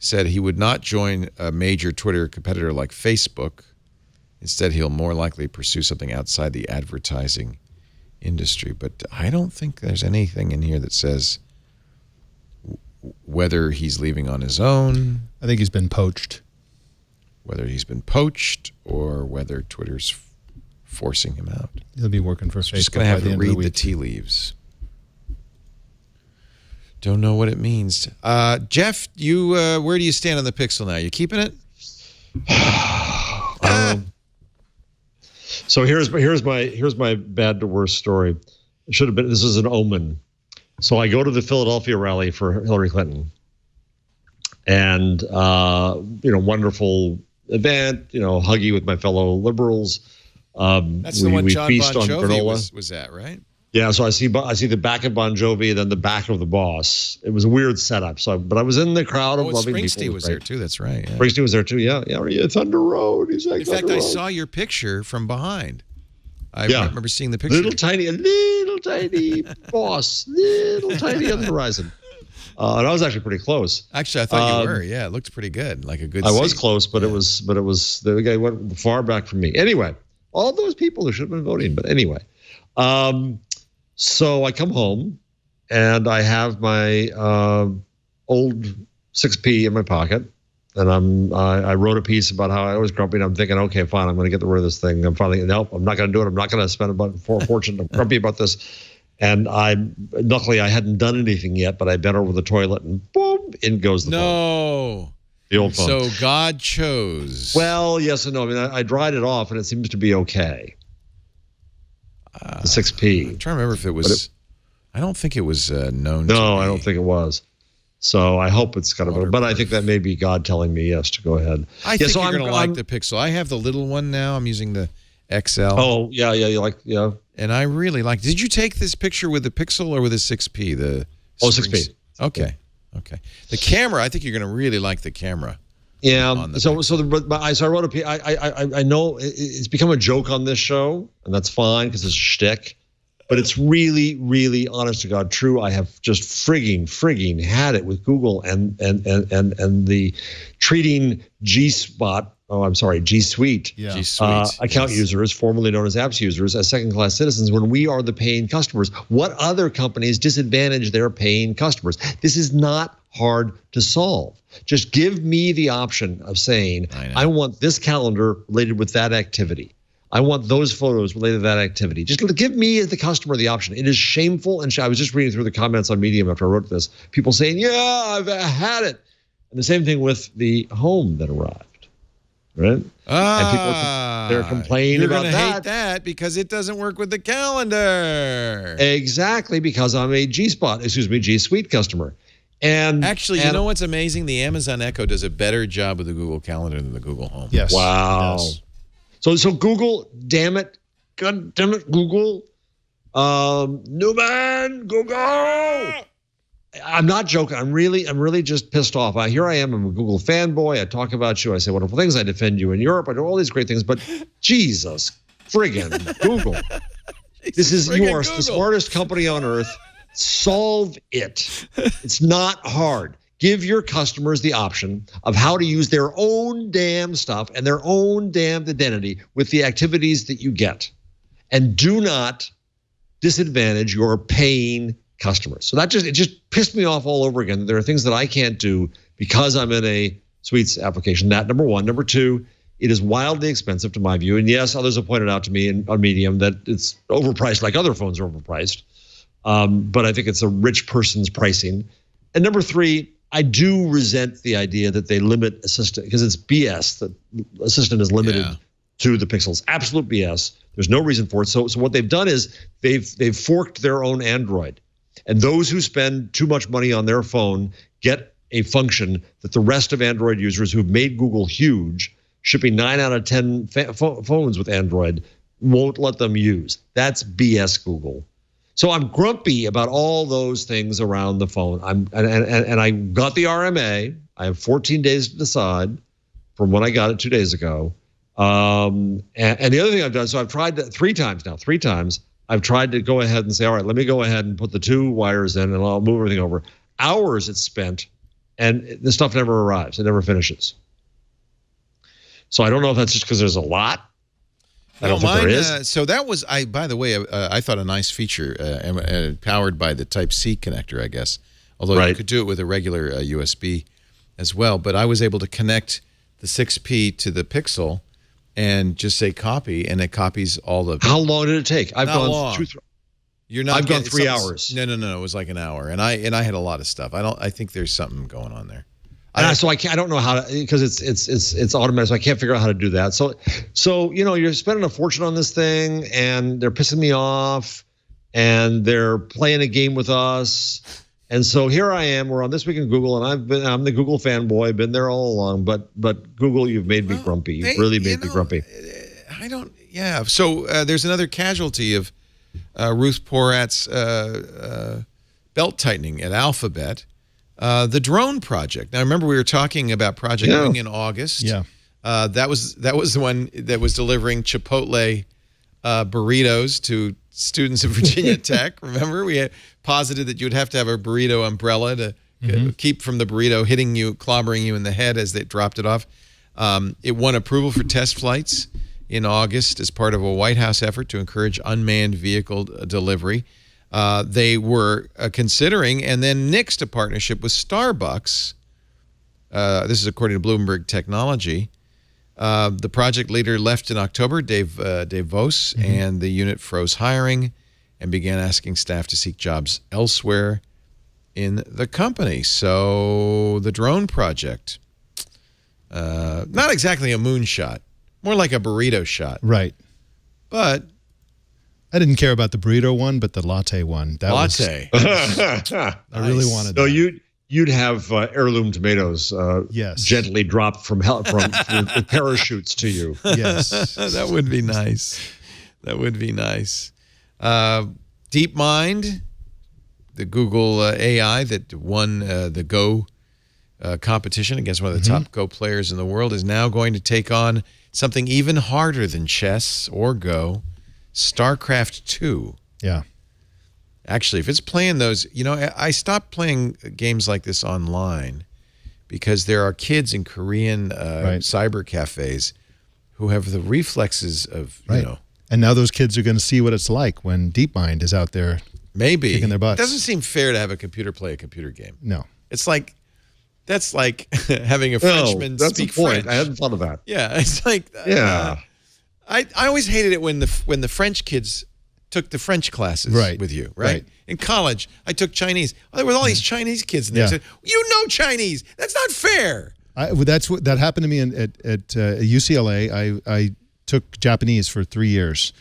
said he would not join a major Twitter competitor like Facebook. Instead, he'll more likely pursue something outside the advertising industry. But I don't think there's anything in here that says whether he's leaving on his own. I think he's been poached. Whether he's been poached or whether Twitter's forcing him out. He'll be working for Facebook. Just going to have to read the tea leaves. Don't know what it means. Jeff, you where do you stand on the Pixel now? You keeping it? So here's my bad to worst story. It should have been. This is an omen. So I go to the Philadelphia rally for Hillary Clinton, and wonderful event. Huggy with my fellow liberals. That's the one John Bon Jovi was at, right? Yeah, so I see the back of Bon Jovi and then the back of the boss. It was a weird setup. But I was in the crowd of loving people. Springsteen was there too. That's right. Yeah. Springsteen was there too. Yeah. Thunder Road. He's like. In fact, I saw your picture from behind. I remember seeing the picture. Little tiny boss, little tiny on the horizon. And I was actually pretty close. Actually, I thought you were. Yeah, it looked pretty good, like a good. I was close, but it was the guy went far back from me. Anyway, all those people who should have been voting, but anyway. So I come home, and I have my old 6P in my pocket, and I wrote a piece about how I was grumpy, and I'm thinking, okay, fine, I'm going to get rid of this thing. I'm finally, nope, I'm not going to do it. I'm not going to spend a fortune. I'm grumpy about this. And luckily I hadn't done anything yet, but I bent over the toilet, and boom, in goes the phone. The old phone. So God chose. Well, yes and no. I mean, I dried it off, and it seems to be okay. The 6P. I'm trying to remember if it was. I don't think it was known. No, I don't think it was. So I hope it's kind of. But I think that may be God telling me yes to go ahead. I think you're going to like the Pixel. I have the little one now. I'm using the XL. Oh yeah, you like And I really like. Did you take this picture with the Pixel or with the 6P? 6P. Okay. The camera. I think you're going to really like the camera. Yeah. So I wrote a piece. I know it's become a joke on this show, and that's fine because it's shtick. But it's really, really, honest to God, true. I have just frigging had it with Google and the treating G Suite account users, formerly known as apps users, as second-class citizens when we are the paying customers. What other companies disadvantage their paying customers? This is not hard to solve. Just give me the option of saying, I want this calendar related with that activity. I want those photos related to that activity. Just give me as the customer the option. It is shameful. And I was just reading through the comments on Medium after I wrote this. People saying, yeah, I've had it. And the same thing with the home that arrived. Right? And people, they're complaining about that. You're going to hate that because it doesn't work with the calendar. Exactly, because I'm a G Suite customer. And actually, you know what's amazing? The Amazon Echo does a better job with the Google Calendar than the Google Home. Yes. Wow. So Google, damn it, God damn it, Google, Newman, go. I'm not joking. I'm really just pissed off. Here I am. I'm a Google fanboy. I talk about you. I say wonderful things. I defend you in Europe. I do all these great things. But Jesus friggin' Google. You are the smartest company on earth. Solve it. It's not hard. Give your customers the option of how to use their own damn stuff and their own damn identity with the activities that you get. And do not disadvantage your paying customers. So it just pissed me off all over again. There are things that I can't do because I'm in a Suites application. That, number one. Number two, it is wildly expensive to my view. And yes, others have pointed out to me on Medium that it's overpriced, like other phones are overpriced. But I think it's a rich person's pricing. And number three, I do resent the idea that they limit Assistant, because it's BS that Assistant is limited to the pixels. Absolute BS. There's no reason for it. So what they've done is they've forked their own Android. And those who spend too much money on their phone get a function that the rest of Android users who've made Google huge, shipping 9 out of 10 phones with Android, won't let them use. That's BS, Google. So I'm grumpy about all those things around the phone. And I got the RMA. I have 14 days to decide from when I got it 2 days ago. And the other thing I've done, so I've tried that 3 times now. 3 times I've tried to go ahead and say, all right, let me go ahead and put the 2 wires in and I'll move everything over. Hours it's spent, and the stuff never arrives. It never finishes. So I don't know if that's just because there's a lot. I don't think there is. So that was, by the way, I thought a nice feature, powered by the Type-C connector, I guess. Although you could do it with a regular USB as well. But I was able to connect the 6P to the Pixel and just say copy, and it copies all the... How long did it take? I've gone 3 hours. No. It was like an hour, and I had a lot of stuff. I think there's something going on there. I don't know how to, because it's automatic, so I can't figure out how to do that. So you're spending a fortune on this thing, and they're pissing me off, and they're playing a game with us. And so here I am. We're on This Week in Google, and I'm the Google fanboy. I've been there all along. But Google, you've made me grumpy. You've really made me grumpy. Yeah. So there's another casualty of Ruth Porat's belt tightening at Alphabet. The drone project. Now, remember we were talking about Project Wing in August. Yeah. That was the one that was delivering Chipotle burritos to students of Virginia Tech. Remember, we had posited that you would have to have a burrito umbrella to keep from the burrito hitting you, clobbering you in the head as they dropped it off. It won approval for test flights in August as part of a White House effort to encourage unmanned vehicle delivery. They were considering and then nixed a partnership with Starbucks. This is according to Bloomberg Technology. The project leader left in October, Dave Vos, and the unit froze hiring and began asking staff to seek jobs elsewhere in the company. So the drone project, not exactly a moonshot, more like a burrito shot. Right. But I didn't care about the burrito one, but the latte one. Latte. I really wanted that. So you'd have heirloom tomatoes gently dropped from parachutes to you. Yes. That would be nice. That would be nice. DeepMind, the Google AI that won the Go competition against one of the top Go players in the world, is now going to take on something even harder than chess or Go, StarCraft 2. Yeah. Actually, if it's playing those, I stopped playing games like this online because there are kids in Korean cyber cafes who have the reflexes of, And now those kids are going to see what it's like when DeepMind is out there kicking their butts. It doesn't seem fair to have a computer play a computer game. No. It's like, that's like having a Frenchman speak French. I hadn't thought of that. Yeah, it's like, I always hated it when the French kids took the French classes with you, right? In college, I took Chinese. There were all these Chinese kids in there. I said, you know Chinese. That's not fair. That happened to me at UCLA. I took Japanese for 3 years.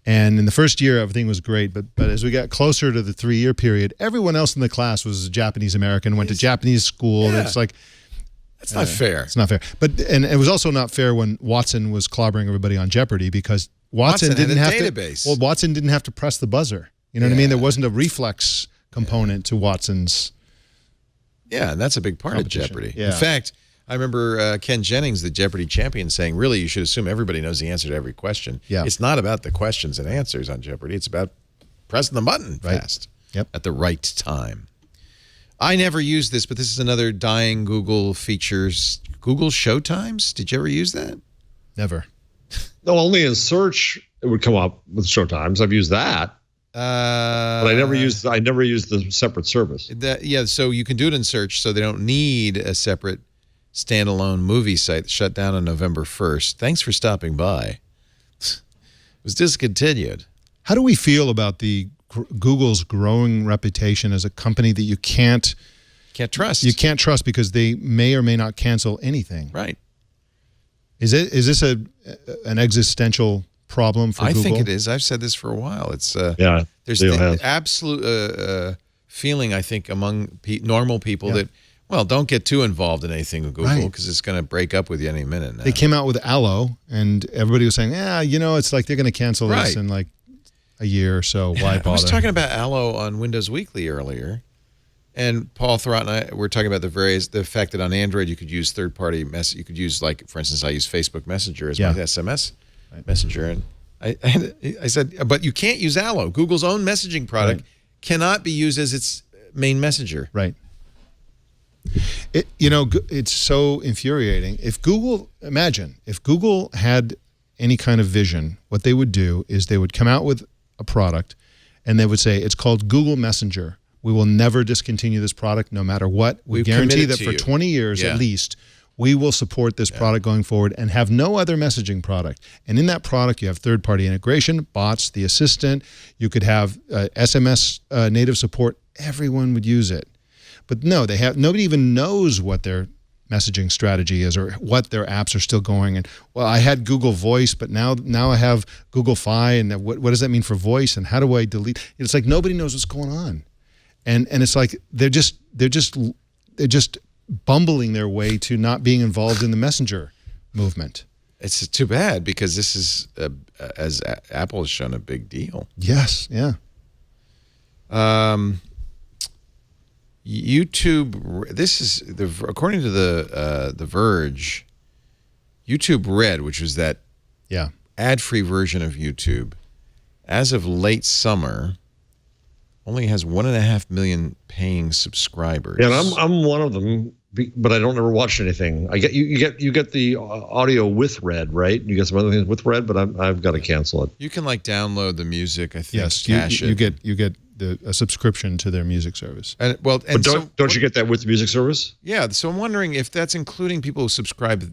And in the first year, everything was great. But as we got closer to the 3-year period, everyone else in the class was Japanese American, went to Japanese school. And it's like, that's not fair. It's not fair. And it was also not fair when Watson was clobbering everybody on Jeopardy because Watson had didn't a have database. to. Well, Watson didn't have to press the buzzer. You know what I mean? There wasn't a reflex component to Watson's. Yeah, and that's a big part of Jeopardy. Yeah. In fact, I remember Ken Jennings, the Jeopardy champion, saying, really, you should assume everybody knows the answer to every question. Yeah. It's not about the questions and answers on Jeopardy. It's about pressing the button fast at the right time. I never used this, but this is another dying Google features. Google Showtimes? Did you ever use that? Never. No, only in search it would come up with Showtimes. I've used that. But I never used the separate service. So you can do it in search, so they don't need a separate standalone movie site that shut down on November 1st. Thanks for stopping by. It was discontinued. How do we feel about Google's growing reputation as a company that you can't trust? You can't trust because they may or may not cancel anything. Right. Is this an existential problem for Google? I think it is. I've said this for a while. It's there's Thiel the has. absolute feeling, I think, among normal people that, well, don't get too involved in anything with Google because it's going to break up with you any minute now. They came out with Allo, and everybody was saying, it's like they're going to cancel this in like a year or so. Why bother? I was talking about Allo on Windows Weekly earlier, and Paul Thurrott and I were talking about the fact that on Android you could use third-party message. You could use, like, for instance, I use Facebook Messenger as my SMS messenger, and I said, but you can't use Allo. Google's own messaging product cannot be used as its main messenger. Right. It's so infuriating. If Google had any kind of vision, what they would do is they would come out with a product and they would say, it's called Google Messenger. We will never discontinue this product no matter what. We guarantee that for 20 years at least, we will support this product going forward and have no other messaging product. And in that product, you have third-party integration, bots, the assistant. You could have SMS native support. Everyone would use it. But no, nobody even knows what their messaging strategy is or what their apps are still going. And well, I had Google Voice, but now I have Google Fi, and what does that mean for voice? And how do I delete? It's like nobody knows what's going on, and it's like they're just bumbling their way to not being involved in the messenger movement. It's too bad because this is, as Apple has shown, a big deal. Yes, yeah. YouTube. This is according to the Verge. YouTube Red, which was that ad-free version of YouTube, as of late summer, only has 1.5 million paying subscribers. Yeah, and I'm one of them, but I don't ever watch anything. I get you get the audio with Red, right? You get some other things with Red, but I've got to cancel it. You can like download the music. I think. Yes, you get a subscription to their music service. But don't you get that with the music service? Yeah, so I'm wondering if that's including people who subscribe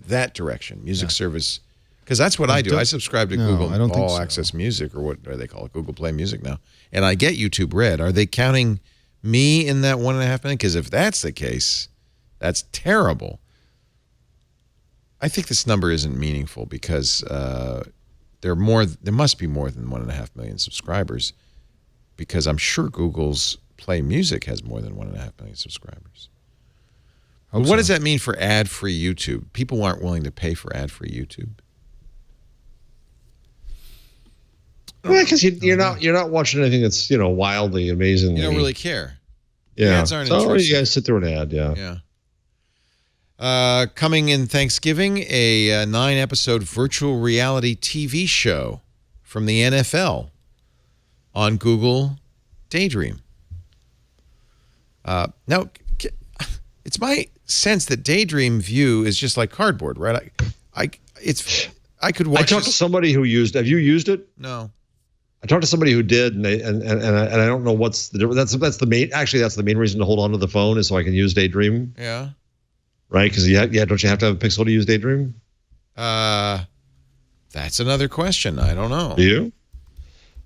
that direction, music service, because that's what I do. I subscribe to Google All Access Music, or what do they call it, Google Play Music now, and I get YouTube Red. Are they counting me in that 1.5 million? Because if that's the case, that's terrible. I think this number isn't meaningful because there must be more than 1.5 million subscribers, because I'm sure Google's Play Music has more than 1.5 million subscribers. What does that mean for ad-free YouTube? People aren't willing to pay for ad-free YouTube. Yeah, because you're not watching anything that's wildly amazing. You don't really care. Yeah, ads aren't so intrusive. you guys sit through an ad. Yeah. Coming in Thanksgiving, a 9-episode virtual reality TV show from the NFL on Google Daydream. Now, it's my sense that Daydream View is just like Cardboard, right? I could watch. I talked to somebody who used. Have you used it? No. I talked to somebody who did, and I don't know what's the difference. That's the main. Actually, that's the main reason to hold on to the phone is so I can use Daydream. Yeah. Right? Because don't you have to have a Pixel to use Daydream? That's another question. I don't know. Do you?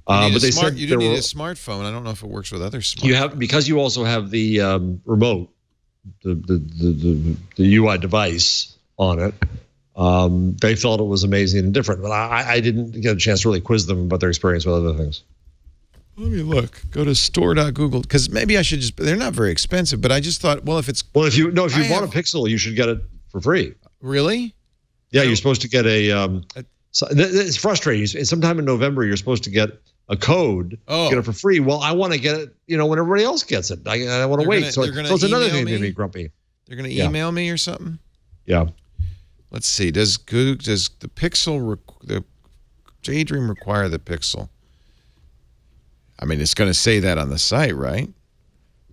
But they said you do need a smartphone. I don't know if it works with other smartphones. You have, because you also have the remote, the UI device on it. They felt it was amazing and different, but I didn't get a chance to really quiz them about their experience with other things. Let me look. Go to store.google, because maybe I should just. They're not very expensive, but I just thought, well, if it's if you bought a Pixel, you should get it for free. Really? Yeah, you're supposed to get a So it's frustrating. Sometime in November, you're supposed to get a code, get it for free. Well, I want to get it, when everybody else gets it. I want to wait. So it's another thing to be grumpy. They're going to email me or something? Yeah. Let's see. Does the Pixel, the Daydream require the Pixel? I mean, it's going to say that on the site, right?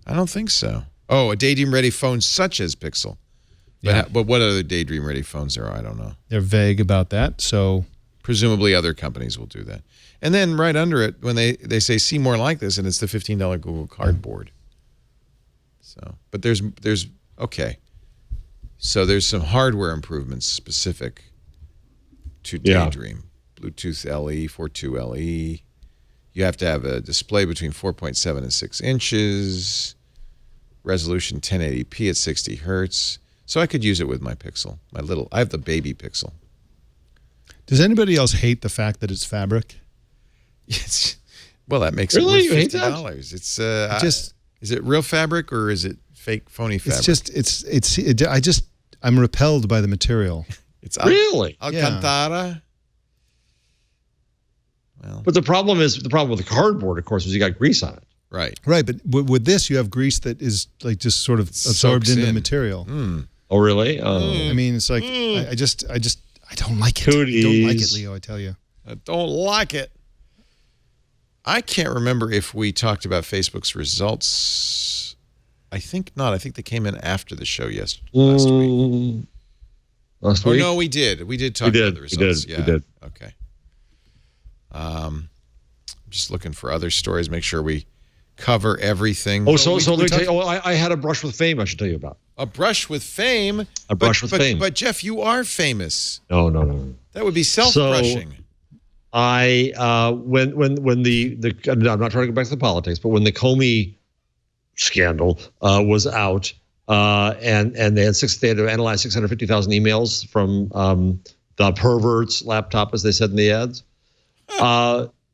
I don't think so. Oh, a Daydream-ready phone such as Pixel. But what other Daydream-ready phones there are, I don't know. They're vague about that, so... Presumably other companies will do that. And then right under it, when they say, see more like this, and it's the $15 Google Cardboard. So, but there's okay. So there's some hardware improvements specific to Daydream. Bluetooth LE, 4.2 LE. You have to have a display between 4.7 and 6 inches. Resolution 1080p at 60 hertz. So I could use it with my Pixel. I have the baby Pixel. Does anybody else hate the fact that it's fabric? Yes. Well, that makes really? it worth $50. You hate that? It's is it real fabric or is it fake, phony fabric? I'm repelled by the material. It's really Alcantara. Well, but the problem with the cardboard, of course, is you got grease on it. Right. But with this, you have grease that is like just sort of absorbed into the material. Oh, really? I mean, it's like I don't like it. Cooties. I don't like it, Leo. I tell you. I don't like it. I can't remember if we talked about Facebook's results. I think not. I think they came in after the show last week. Last week? Oh, no, we did. We did talk about the results. We did. Okay. Just looking for other stories, make sure we cover everything. Oh, so let me tell you, I had a brush with fame I should tell you about. A brush with fame? A brush with fame. But Jeff, you are famous. No. That would be self-brushing. So when I'm not trying to go back to the politics, but when the Comey scandal was out, and they had to analyze 650,000 emails from the pervert's laptop, as they said in the ads.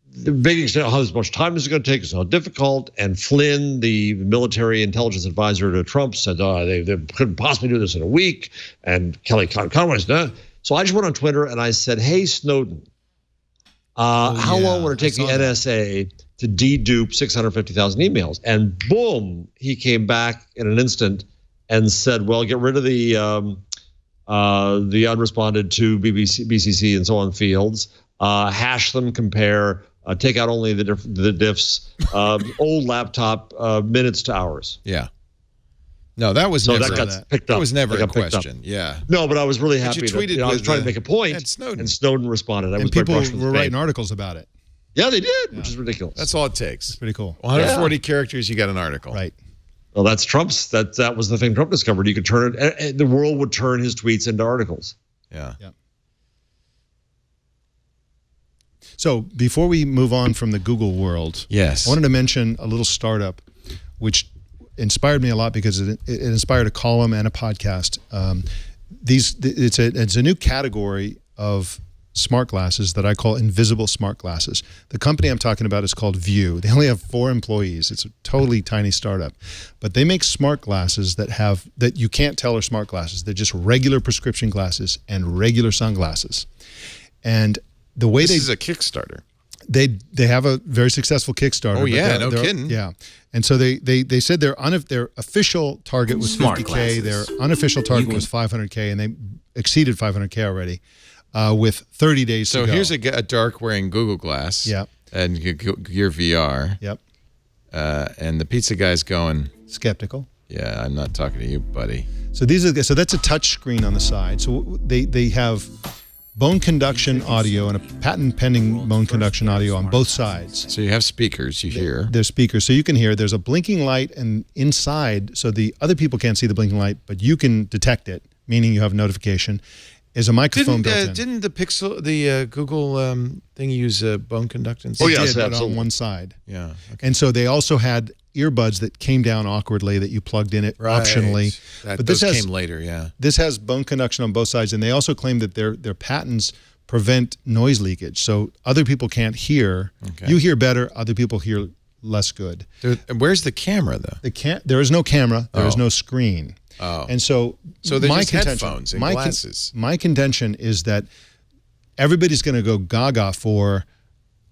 The big extent how much time is it going to take, is how difficult. And Flynn, the military intelligence advisor to Trump, said they couldn't possibly do this in a week. And Kelly Conway's done. So I just went on Twitter and I said, "Hey Snowden, how long would it take the NSA to dedupe 650,000 emails?" And boom, he came back in an instant and said, "Well, get rid of the unresponded to BCC and so on fields, hash them, compare." Take out only the diffs, old laptop, minutes to hours. Yeah. No, that was never picked up. That was never a question. Yeah. No, but I was really happy. You tweeted I was trying to make a point, and Snowden responded. And people were writing articles about it. Yeah, they did, which is ridiculous. That's all it takes. It's pretty cool. 140 characters, you got an article. Right. Well, that's Trump's. That was the thing Trump discovered. You could turn it. The world would turn his tweets into articles. Yeah. So before we move on from the Google world, yes, I wanted to mention a little startup which inspired me a lot because it inspired a column and a podcast. It's a new category of smart glasses that I call invisible smart glasses. The company I'm talking about is called View. They only have 4 employees. It's a totally tiny startup, but they make smart glasses that you can't tell are smart glasses. They're just regular prescription glasses and regular sunglasses. And the way this is a Kickstarter. They have a very successful Kickstarter. Oh yeah, no kidding. Yeah, and so they said their official target was smart 50K. Glasses. Their unofficial target was 500K, and they exceeded 500K already with 30 days to go. So here's a dark wearing Google Glass. Yeah. And your VR. Yep. And the pizza guy's going skeptical. Yeah, I'm not talking to you, buddy. So that's a touch screen on the side. So they have bone conduction audio and a patent pending bone conduction audio on both sides. So you have speakers, you hear. There's speakers, so you can hear. There's a blinking light and inside, so the other people can't see the blinking light, but you can detect it, meaning you have notification. Is a microphone built in. Didn't the Google thing use bone conductance? Oh, yes, but absolutely. on one side. Yeah. Okay. And so they also had earbuds that came down awkwardly that you plugged in it optionally. But this came later, yeah. This has bone conduction on both sides, and they also claim that their patents prevent noise leakage. So other people can't hear. Okay. You hear better, other people hear less good. Where's the camera, though? There is no camera. There is no screen. Oh. And so they're just headphones and glasses. My contention is that everybody's going to go gaga for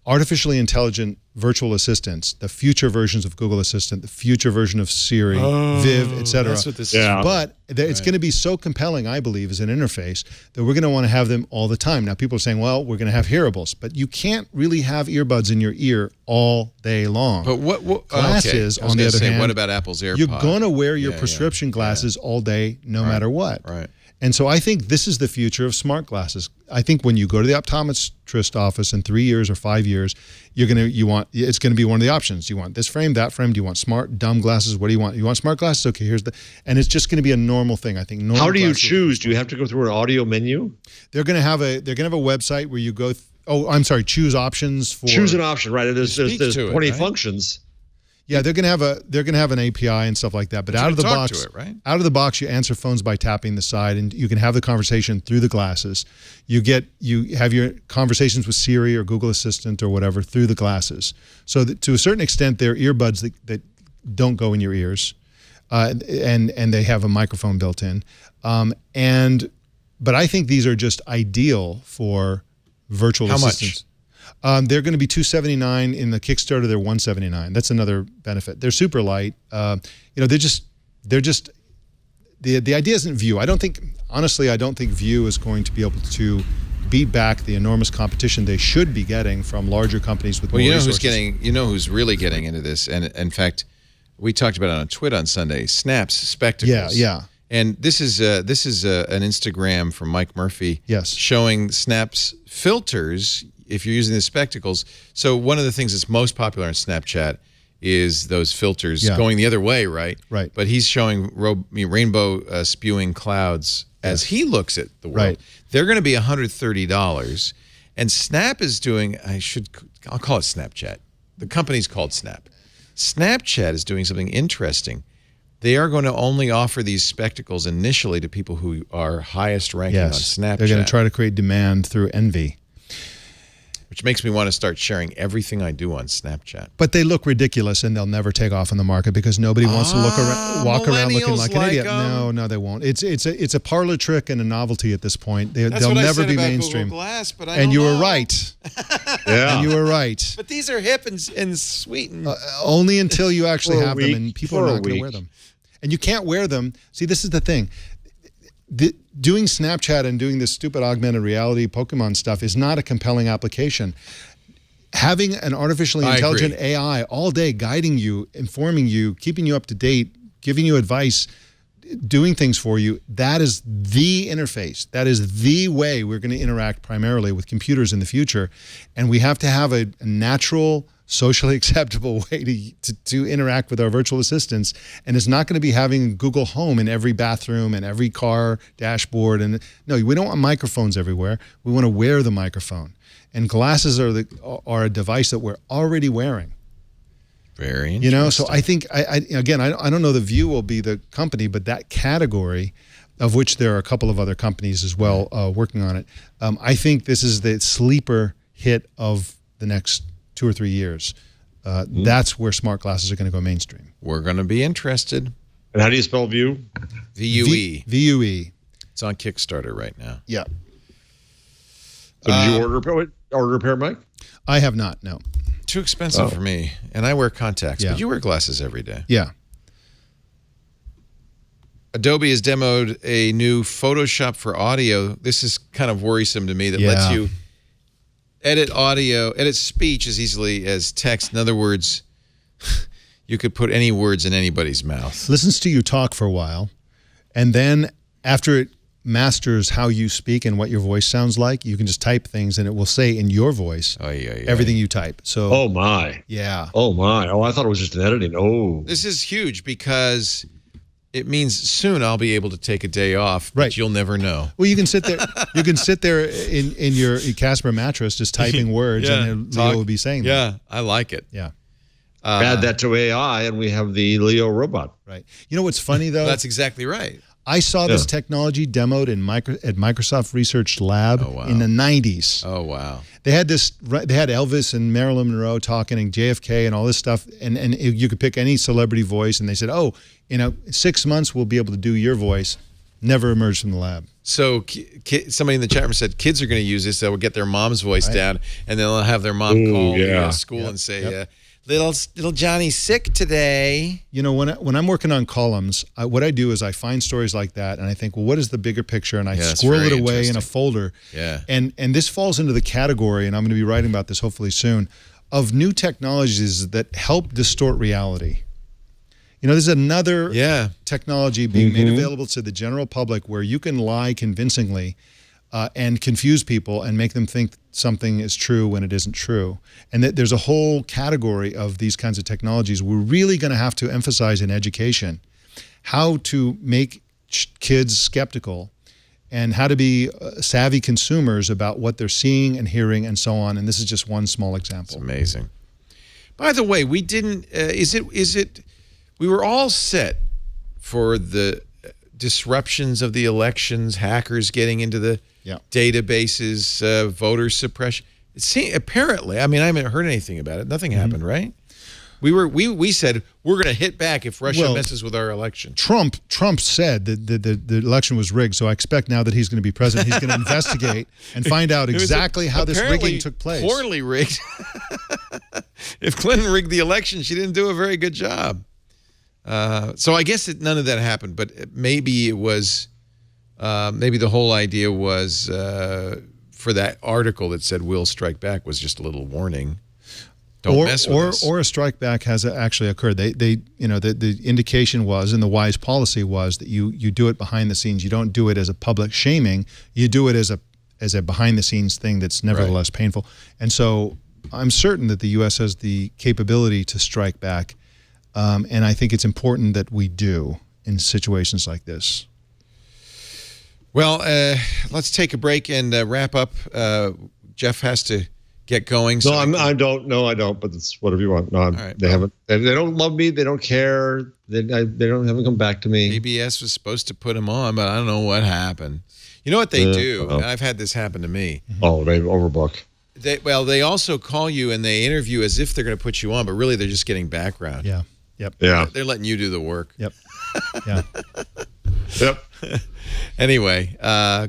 artificially intelligent virtual assistants, the future versions of Google Assistant, the future version of Siri, Viv, etc. That's what this Yeah. is. But it's going to be so compelling, I believe, as an interface that we're going to want to have them all the time. Now, people are saying, well, we're going to have hearables, but you can't really have earbuds in your ear all day long. But what Glasses, okay. I was on the gonna other say, hand, what about Apple's AirPods? you're going to wear your Yeah, prescription glasses all day, no Right. matter what. Right. And so I think this is the future of smart glasses. I think when you go to the optometrist office in 3 years or 5 years, it's going to be one of the options. You want this frame, that frame. Do you want smart, dumb glasses? What do you want? You want smart glasses? Okay, and it's just going to be a normal thing. I think. How do you choose? Do you have to go through an audio menu? They're going to have a website where you go. Choose options for. Choose an option, right? There's speak 20 to it, right? functions. Yeah, they're gonna have an API and stuff like that. But out of the talk box, to it, right? out of the box, you answer phones by tapping the side, and you can have the conversation through the glasses. You have your conversations with Siri or Google Assistant or whatever through the glasses. So that to a certain extent, they're earbuds that don't go in your ears, and they have a microphone built in. But I think these are just ideal for virtual assistants. They're going to be $279 in the Kickstarter. They're $179. That's another benefit. They're super light. They're just the idea isn't View. I don't think View is going to be able to beat back the enormous competition they should be getting from larger companies with more resources. Who's really getting into this, and in fact, we talked about it on Twitter on Sunday. Snap's spectacles. Yeah. And this is an Instagram from Mike Murphy. Yes. Showing Snap's filters if you're using the spectacles. So one of the things that's most popular on Snapchat is those filters going the other way, right? Right. But he's showing rainbow spewing clouds as he looks at the world. Right. They're going to be $130. And Snap is doing, I'll call it Snapchat. The company's called Snap. Snapchat is doing something interesting. They are going to only offer these spectacles initially to people who are highest ranking on Snapchat. They're going to try to create demand through envy. Which makes me want to start sharing everything I do on Snapchat. But they look ridiculous, and they'll never take off in the market because nobody wants to walk around looking like an idiot. No, they won't. It's a parlor trick and a novelty at this point. They'll never be mainstream. Google Glass, but and you were right. Yeah, and you were right. But these are hip and sweet. And only until you actually have them, and people are For a not going to week. wear them. And you can't wear them. See, this is the thing. Doing Snapchat and doing this stupid augmented reality Pokemon stuff is not a compelling application. Having an artificially intelligent AI all day guiding you, informing you, keeping you up to date, giving you advice, doing things for you, that is the interface. That is the way we're going to interact primarily with computers in the future. And we have to have a natural, socially acceptable way to interact with our virtual assistants. And it's not going to be having Google Home in every bathroom and every car dashboard. And no, we don't want microphones everywhere. We want to wear the microphone. And glasses are a device that we're already wearing. Very interesting. So I think, I don't know the View will be the company, but that category, of which there are a couple of other companies as well working on it, I think this is the sleeper hit of the next 2 or 3 years. That's where smart glasses are going to go mainstream. We're going to be interested. And how do you spell View? VUE. VUE. It's on Kickstarter right now. Yeah. So did you order a pair, Mike? I have not, no. Too expensive for me. And I wear contacts, Yeah. but you wear glasses every day. Yeah. Adobe has demoed a new Photoshop for audio. This is kind of worrisome to me that lets you edit speech as easily as text. In other words, you could put any words in anybody's mouth. Listens to you talk for a while, and then after it masters how you speak and what your voice sounds like, you can just type things and it will say in your voice everything you type. So Oh my. Yeah. Oh my. Oh, I thought it was just an editing. Oh. This is huge because it means soon I'll be able to take a day off, but Right. you'll never know. Well, you can sit there. You can sit there in your Casper mattress, just typing words, and Leo will be saying that. Yeah, I like it. Yeah. Add that to AI, and we have the Leo robot. Right. You know what's funny though? That's exactly right. I saw this technology demoed at Microsoft Research Lab in the 90s. Oh wow. They had Elvis and Marilyn Monroe talking and JFK and all this stuff, and you could pick any celebrity voice, and they said, 6 months we'll be able to do your voice. Never emerged from the lab. So somebody in the chat room said kids are going to use this. They'll get their mom's voice down, and then they'll have their mom call the school and say, little Johnny's sick today. You know, when I'm working on columns, what I do is I find stories like that, and I think, well, what is the bigger picture? And I squirrel it away in a folder. Yeah. And this falls into the category, and I'm going to be writing about this hopefully soon, of new technologies that help distort reality. You know, there's another technology being made available to the general public where you can lie convincingly and confuse people and make them think something is true when it isn't true. And that there's a whole category of these kinds of technologies we're really going to have to emphasize in education, how to make kids skeptical and how to be savvy consumers about what they're seeing and hearing and so on. And this is just one small example. It's amazing. By the way, we didn't, we were all set for the disruptions of the elections, hackers getting into the databases, voter suppression. Apparently, I mean, I haven't heard anything about it. Nothing happened, right? We said we're going to hit back if Russia messes with our election. Trump said that the election was rigged, so I expect now that he's going to be president, he's going to investigate and find out exactly how this rigging took place. Poorly rigged. If Clinton rigged the election, she didn't do a very good job. So I guess none of that happened, but maybe it was, maybe the whole idea was for that article that said we'll strike back was just a little warning. Don't mess with us. Or a strike back has actually occurred. They you know, the indication was, and the wise policy was, that you do it behind the scenes. You don't do it as a public shaming. You do it as a behind the scenes thing that's nevertheless painful. And so I'm certain that the U.S. has the capability to strike back. And I think it's important that we do in situations like this. Well, let's take a break and wrap up. Jeff has to get going. So I don't. But it's whatever you want. No, they don't love me. They don't care. Haven't come back to me. PBS was supposed to put him on, but I don't know what happened. You know what they do? And I've had this happen to me. Oh, they overbook. They also call you and they interview as if they're going to put you on, but really they're just getting background. Yeah. Yep. Yeah. They're letting you do the work. Yep. Yeah. Yep. Anyway,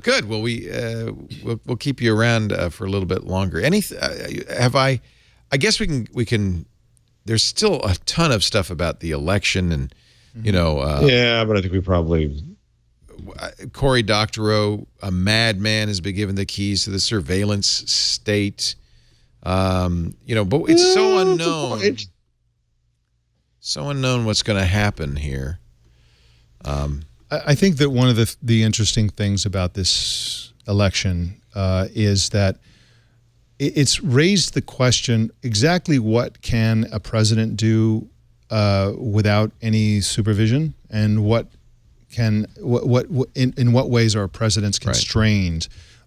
good. Well, we'll keep you around for a little bit longer. I guess we can. There's still a ton of stuff about the election, and you know. Yeah, but I think we probably. Cory Doctorow, a madman, has been given the keys to the surveillance state. You know, but it's so unknown. So unknown what's going to happen here. I think that one of the interesting things about this election is that it's raised the question, exactly what can a president do without any supervision, and in what ways are presidents constrained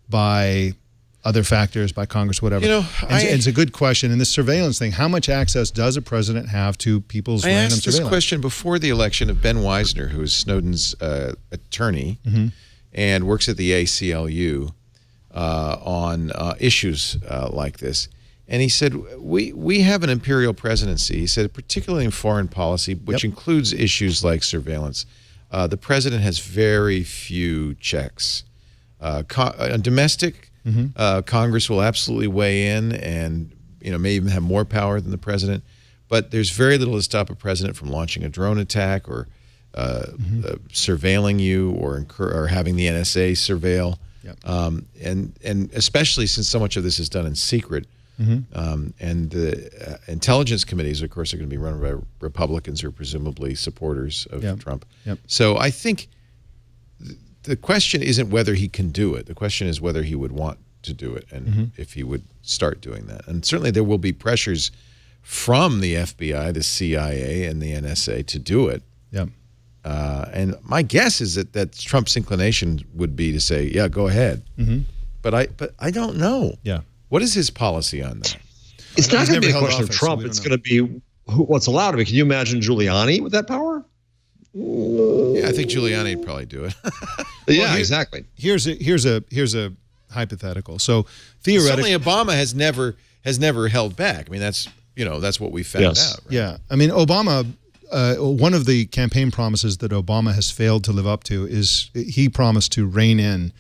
by other factors, by Congress, whatever. You know, it's a good question. And this surveillance thing, how much access does a president have to people's random surveillance? I asked this question before the election of Ben Weisner, who is Snowden's attorney and works at the ACLU on issues like this. And he said, we have an imperial presidency. He said, particularly in foreign policy, which includes issues like surveillance. The president has very few checks. Domestic, Congress will absolutely weigh in, and may even have more power than the president. But there's very little to stop a president from launching a drone attack or surveilling you or having the NSA surveil. And especially since so much of this is done in secret. And the intelligence committees, of course, are going to be run by Republicans who are presumably supporters of Trump. So I think the question isn't whether he can do it. The question is whether he would want to do it and if he would start doing that. And certainly there will be pressures from the FBI, the CIA, and the NSA to do it. And my guess is that Trump's inclination would be to say, yeah, go ahead. But I don't know. What is his policy on that? It's not going to be a question of Trump. It's going to be what's allowed of it. Can you imagine Giuliani with that power? Yeah, I think Giuliani would probably do it. Exactly. Here's a hypothetical. So theoretically, certainly Obama has never held back. I mean, that's what we found out. Right? Yeah. I mean, Obama one of the campaign promises that Obama has failed to live up to is he promised to rein in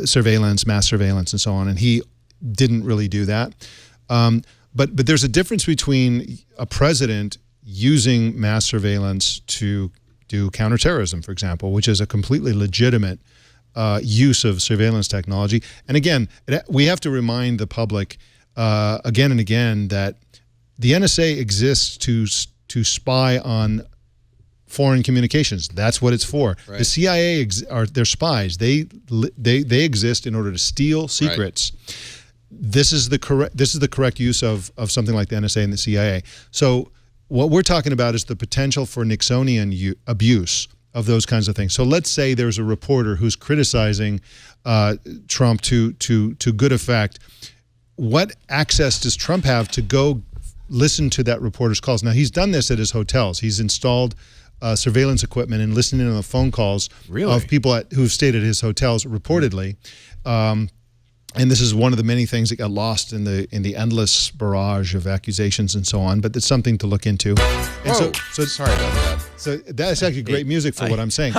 surveillance, mass surveillance, and so on, and he didn't really do that. But there's a difference between a president using mass surveillance to do counterterrorism, for example, which is a completely legitimate use of surveillance technology. And again, we have to remind the public again and again that the NSA exists to spy on foreign communications. That's what it's for. Right. The CIA they're spies. They exist in order to steal secrets. Right. This is the correct use of something like the NSA and the CIA. So what we're talking about is the potential for Nixonian abuse of those kinds of things. So let's say there's a reporter who's criticizing Trump to good effect. What access does Trump have to go listen to that reporter's calls? Now, he's done this at his hotels. He's installed surveillance equipment and listening to the phone calls of people who've stayed at his hotels reportedly. And this is one of the many things that got lost in the endless barrage of accusations and so on. But it's something to look into. And so sorry about that. So that's actually great music for what I'm saying.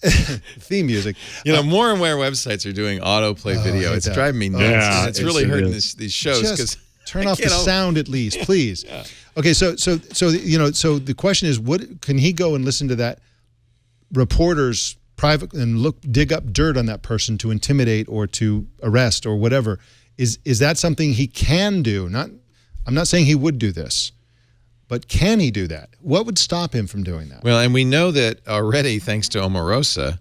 Theme music. More and more websites are doing autoplay video. It's driving me nuts. Yeah, it's really hurting these shows because turn off the sound at least, please. Yeah. Okay, so the question is, what can he go and listen to that reporter's private and dig up dirt on that person to intimidate or to arrest or whatever? Is that something he can do? I'm not saying he would do this, but can he do that? What would stop him from doing that? Well, and we know that already, thanks to Omarosa,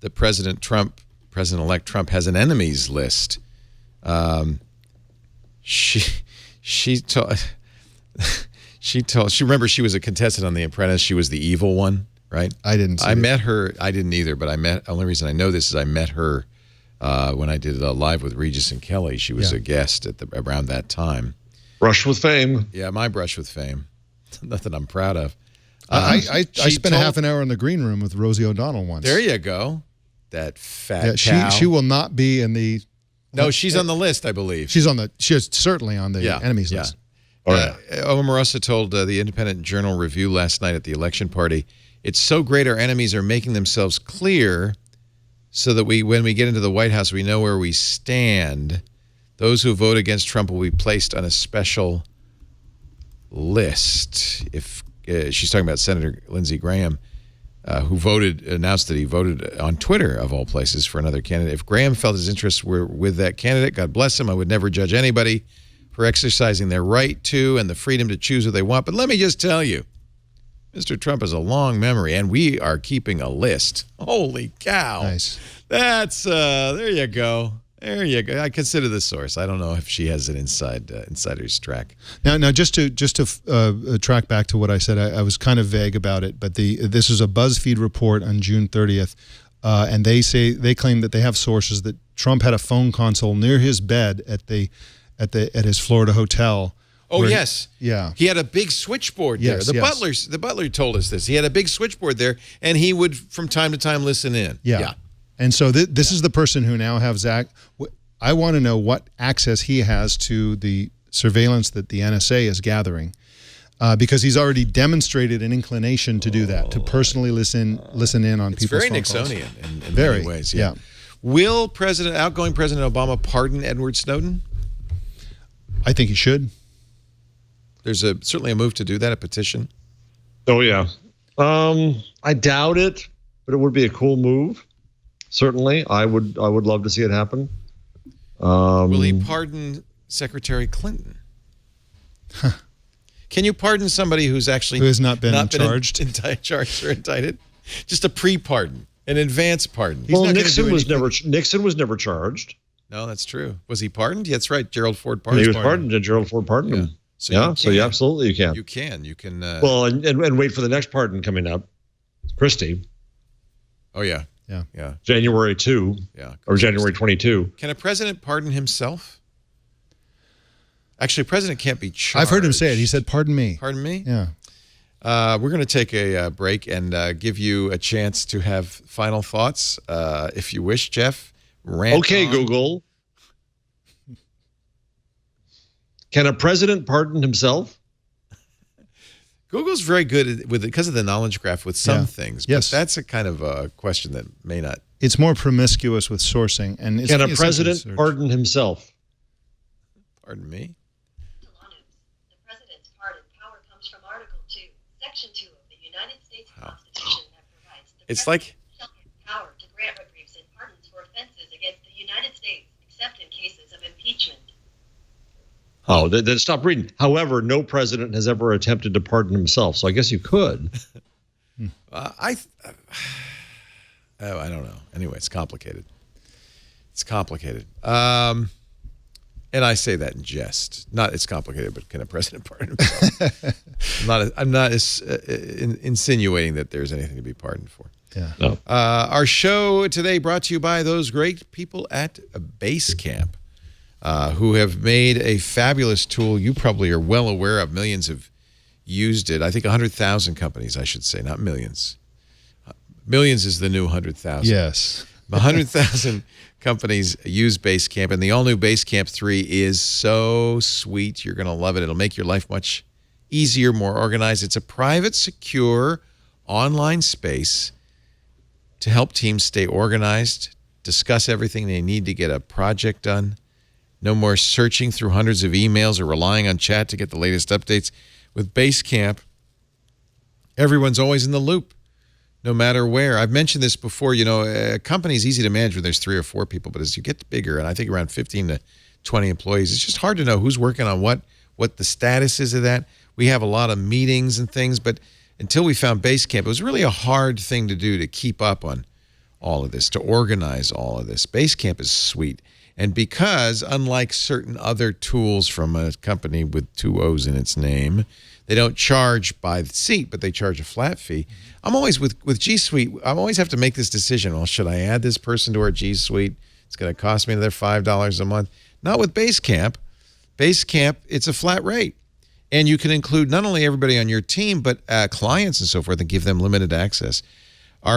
that President-elect Trump has an enemies list. She remember she was a contestant on The Apprentice. She was the evil one. Right? I didn't see I met her. I didn't either, but only reason I know this is I met her when I did a live with Regis and Kelly. She was a guest around that time. Brush with fame. Yeah, my brush with fame. Nothing I'm proud of. I spent a half an hour in the green room with Rosie O'Donnell once. There you go. That fat cow. She will not be in the... No, she's on the list, I believe. She's certainly on the enemies list. Omarosa told the Independent Journal Review last night at the election party, "It's so great our enemies are making themselves clear so that when we get into the White House, we know where we stand. Those who vote against Trump will be placed on a special list." If she's talking about Senator Lindsey Graham, who announced that he voted on Twitter, of all places, for another candidate. If Graham felt his interests were with that candidate, God bless him. I would never judge anybody for exercising their right to and the freedom to choose what they want. But let me just tell you, Mr. Trump has a long memory, and we are keeping a list. Holy cow. Nice. That's, there you go. There you go. I consider the source. I don't know if she has an insider's track. Now, just to track back to what I said, I was kind of vague about it, but this is a BuzzFeed report on June 30th, and they claim that they have sources that Trump had a phone console near his bed at his Florida hotel. Oh, yes. Yeah. He had a big switchboard there. The butler told us this. He had a big switchboard there, and he would, from time to time, listen in. Yeah. And so this is the person who now have Zach. I want to know what access he has to the surveillance that the NSA is gathering, because he's already demonstrated an inclination to do that, to personally listen in on people's phone calls. It's very Nixonian in many ways. Yeah. Will outgoing President Obama pardon Edward Snowden? I think he should. There's certainly a move to do that, a petition. Oh, yeah. I doubt it, but it would be a cool move. Certainly. I would love to see it happen. Will he pardon Secretary Clinton? Can you pardon somebody who has not been charged or indicted? Just a pre-pardon, an advance pardon. Nixon was never charged. No, that's true. Was he pardoned? Yeah, that's right. Gerald Ford pardoned him. He was pardoned, and Gerald Ford pardoned him. So absolutely you can. You can. Well, and wait for the next pardon coming up. Christie. Oh, yeah. Yeah. January 2. Yeah. Or January 22. Can a president pardon himself? Actually, a president can't be charged. I've heard him say it. He said, "Pardon me." Pardon me? Yeah. We're going to take a break and give you a chance to have final thoughts, if you wish, Jeff. Okay, Google. Can a president pardon himself? Google's very good with it because of the knowledge graph with some things. But Yes. that's a kind of a question that may not. It's more promiscuous with sourcing. And Can a president pardon himself? Pardon me? The president's pardon power comes from Article 2, Section 2 of the United States Constitution that provides the It's president like shall have power to grant reprieves and pardons for offenses against the United States, except in cases of impeachment. Oh, then stop reading. However, no president has ever attempted to pardon himself, so I guess you could. I don't know. Anyway, it's complicated. It's complicated. And I say that in jest. Not it's complicated, but can a president pardon himself? I'm not insinuating that there's anything to be pardoned for. Yeah. No. Our show today brought to you by those great people at Basecamp, who have made a fabulous tool. You probably are well aware of. Millions have used it. I think 100,000 companies, I should say, not millions. Millions is the new 100,000. Yes. 100,000 companies use Basecamp, and the all-new Basecamp 3 is so sweet. You're going to love it. It'll make your life much easier, more organized. It's a private, secure, online space to help teams stay organized, discuss everything they need to get a project done. No more searching through hundreds of emails or relying on chat to get the latest updates. With Basecamp, everyone's always in the loop, no matter where. I've mentioned this before. You know, a company is easy to manage when there's 3 or 4 people, but as you get bigger, and I think around 15 to 20 employees, it's just hard to know who's working on what the status is of that. We have a lot of meetings and things, but until we found Basecamp, it was really a hard thing to do to keep up on all of this, to organize all of this. Basecamp is sweet. And because, unlike certain other tools from a company with 2 O's in its name, they don't charge by the seat, but they charge a flat fee. I'm always with G Suite. I always have to make this decision. Well, should I add this person to our G Suite? It's going to cost me another $5 a month. Not with Basecamp. Basecamp, it's a flat rate. And you can include not only everybody on your team, but clients and so forth, and give them limited access.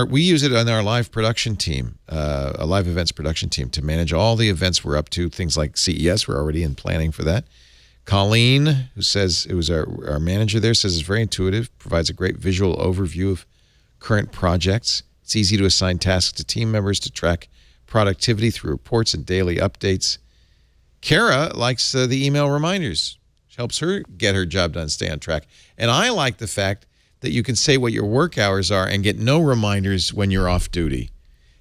We use it on our live production team, a live events production team, to manage all the events we're up to, things like CES. We're already in planning for that. Colleen, who says it was our manager there, says it's very intuitive, provides a great visual overview of current projects. It's easy to assign tasks to team members to track productivity through reports and daily updates. Kara likes the email reminders, which helps her get her job done, stay on track. And I like the fact that you can say what your work hours are and get no reminders when you're off duty.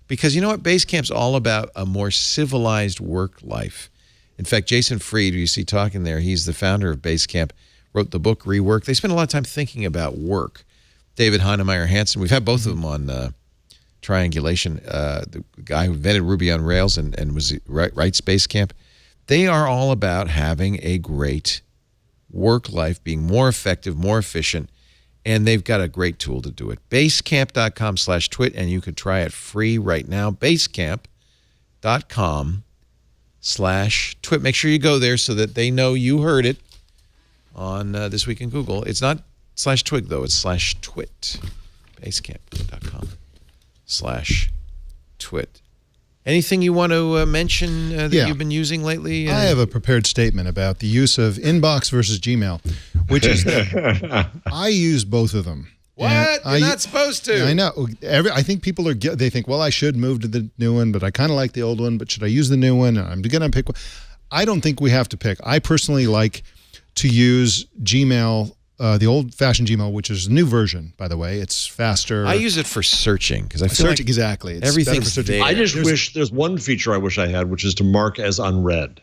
Because you know what? Basecamp's all about a more civilized work life. In fact, Jason Fried, who you see talking there, he's the founder of Basecamp, wrote the book Rework. They spend a lot of time thinking about work. David Heinemeier Hansen, we've had both of them on Triangulation, the guy who invented Ruby on Rails and writes Basecamp. They are all about having a great work life, being more effective, more efficient, and they've got a great tool to do it. Basecamp.com/twit, and you can try it free right now. Basecamp.com/twit. Make sure you go there so that they know you heard it on This Week in Google. It's not /twig, though. It's /twit. Basecamp.com/twit. Anything you want to mention that you've been using lately? I have a prepared statement about the use of Inbox versus Gmail, which is that I use both of them. What? You're not supposed to. I know. I think people they think, well, I should move to the new one, but I kind of like the old one, but should I use the new one? I'm going to pick one. I don't think we have to pick. I personally like to use Gmail, the old-fashioned Gmail, which is a new version, by the way. It's faster. I use it for searching because I feel like exactly. It's everything's better for searching. there. I just wish there's one feature I wish I had, which is to mark as unread,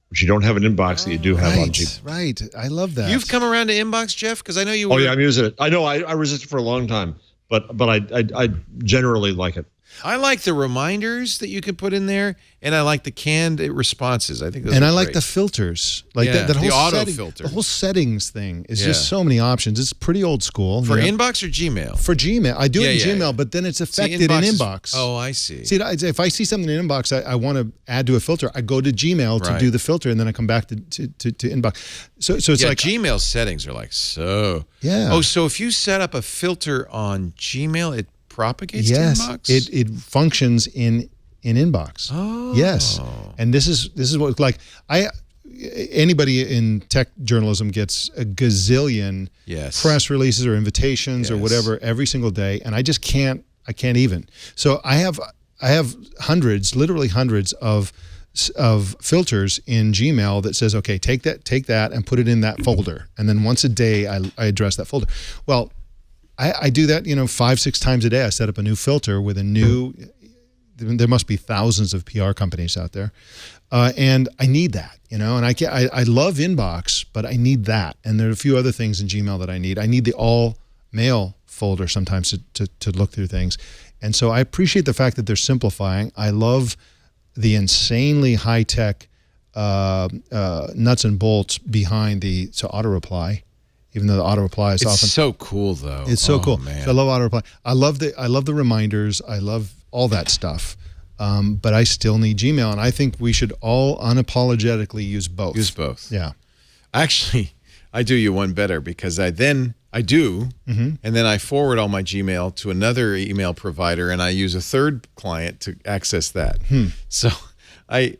which you don't have an inbox that you do have on Gmail. Right. I love that. You've come around to Inbox, Jeff, because I know you. Oh yeah, I'm using it. I know. I resisted for a long time, but I generally like it. I like the reminders that you can put in there, and I like the canned responses. I think those and are I like great. the filters, like that whole the auto setting, filter. the whole settings thing is just so many options. It's pretty old school. For Inbox or Gmail? For Gmail, I do it in Gmail, but then it's affected in Inbox. Oh, I see. See, if I see something in Inbox, I want to add to a filter. I go to Gmail to do the filter, and then I come back to Inbox. So it's like Gmail settings are like so. Yeah. Oh, so if you set up a filter on Gmail, it propagates to Inbox? It functions in Inbox. Oh. Yes. And this is what like anybody in tech journalism gets a gazillion Yes. press releases or invitations or Yes. whatever every single day, and I can't even. So I have hundreds, literally hundreds of filters in Gmail that says, okay, take that and put it in that folder, and then once a day I address that folder. Well, I do that, 5-6 times a day. I set up a new filter with a new. There must be thousands of PR companies out there, and I need that, And I love Inbox, but I need that, and there are a few other things in Gmail that I need. I need the all mail folder sometimes to look through things, and so I appreciate the fact that they're simplifying. I love the insanely high tech nuts and bolts behind the auto reply. Even though the auto reply is It's so cool, though. It's so cool. Man. So I love auto reply. I love the reminders. I love all that stuff. But I still need Gmail, and I think we should all unapologetically use both. Use both. Yeah. Actually, I do you one better because I do, and then I forward all my Gmail to another email provider, and I use a third client to access that. So I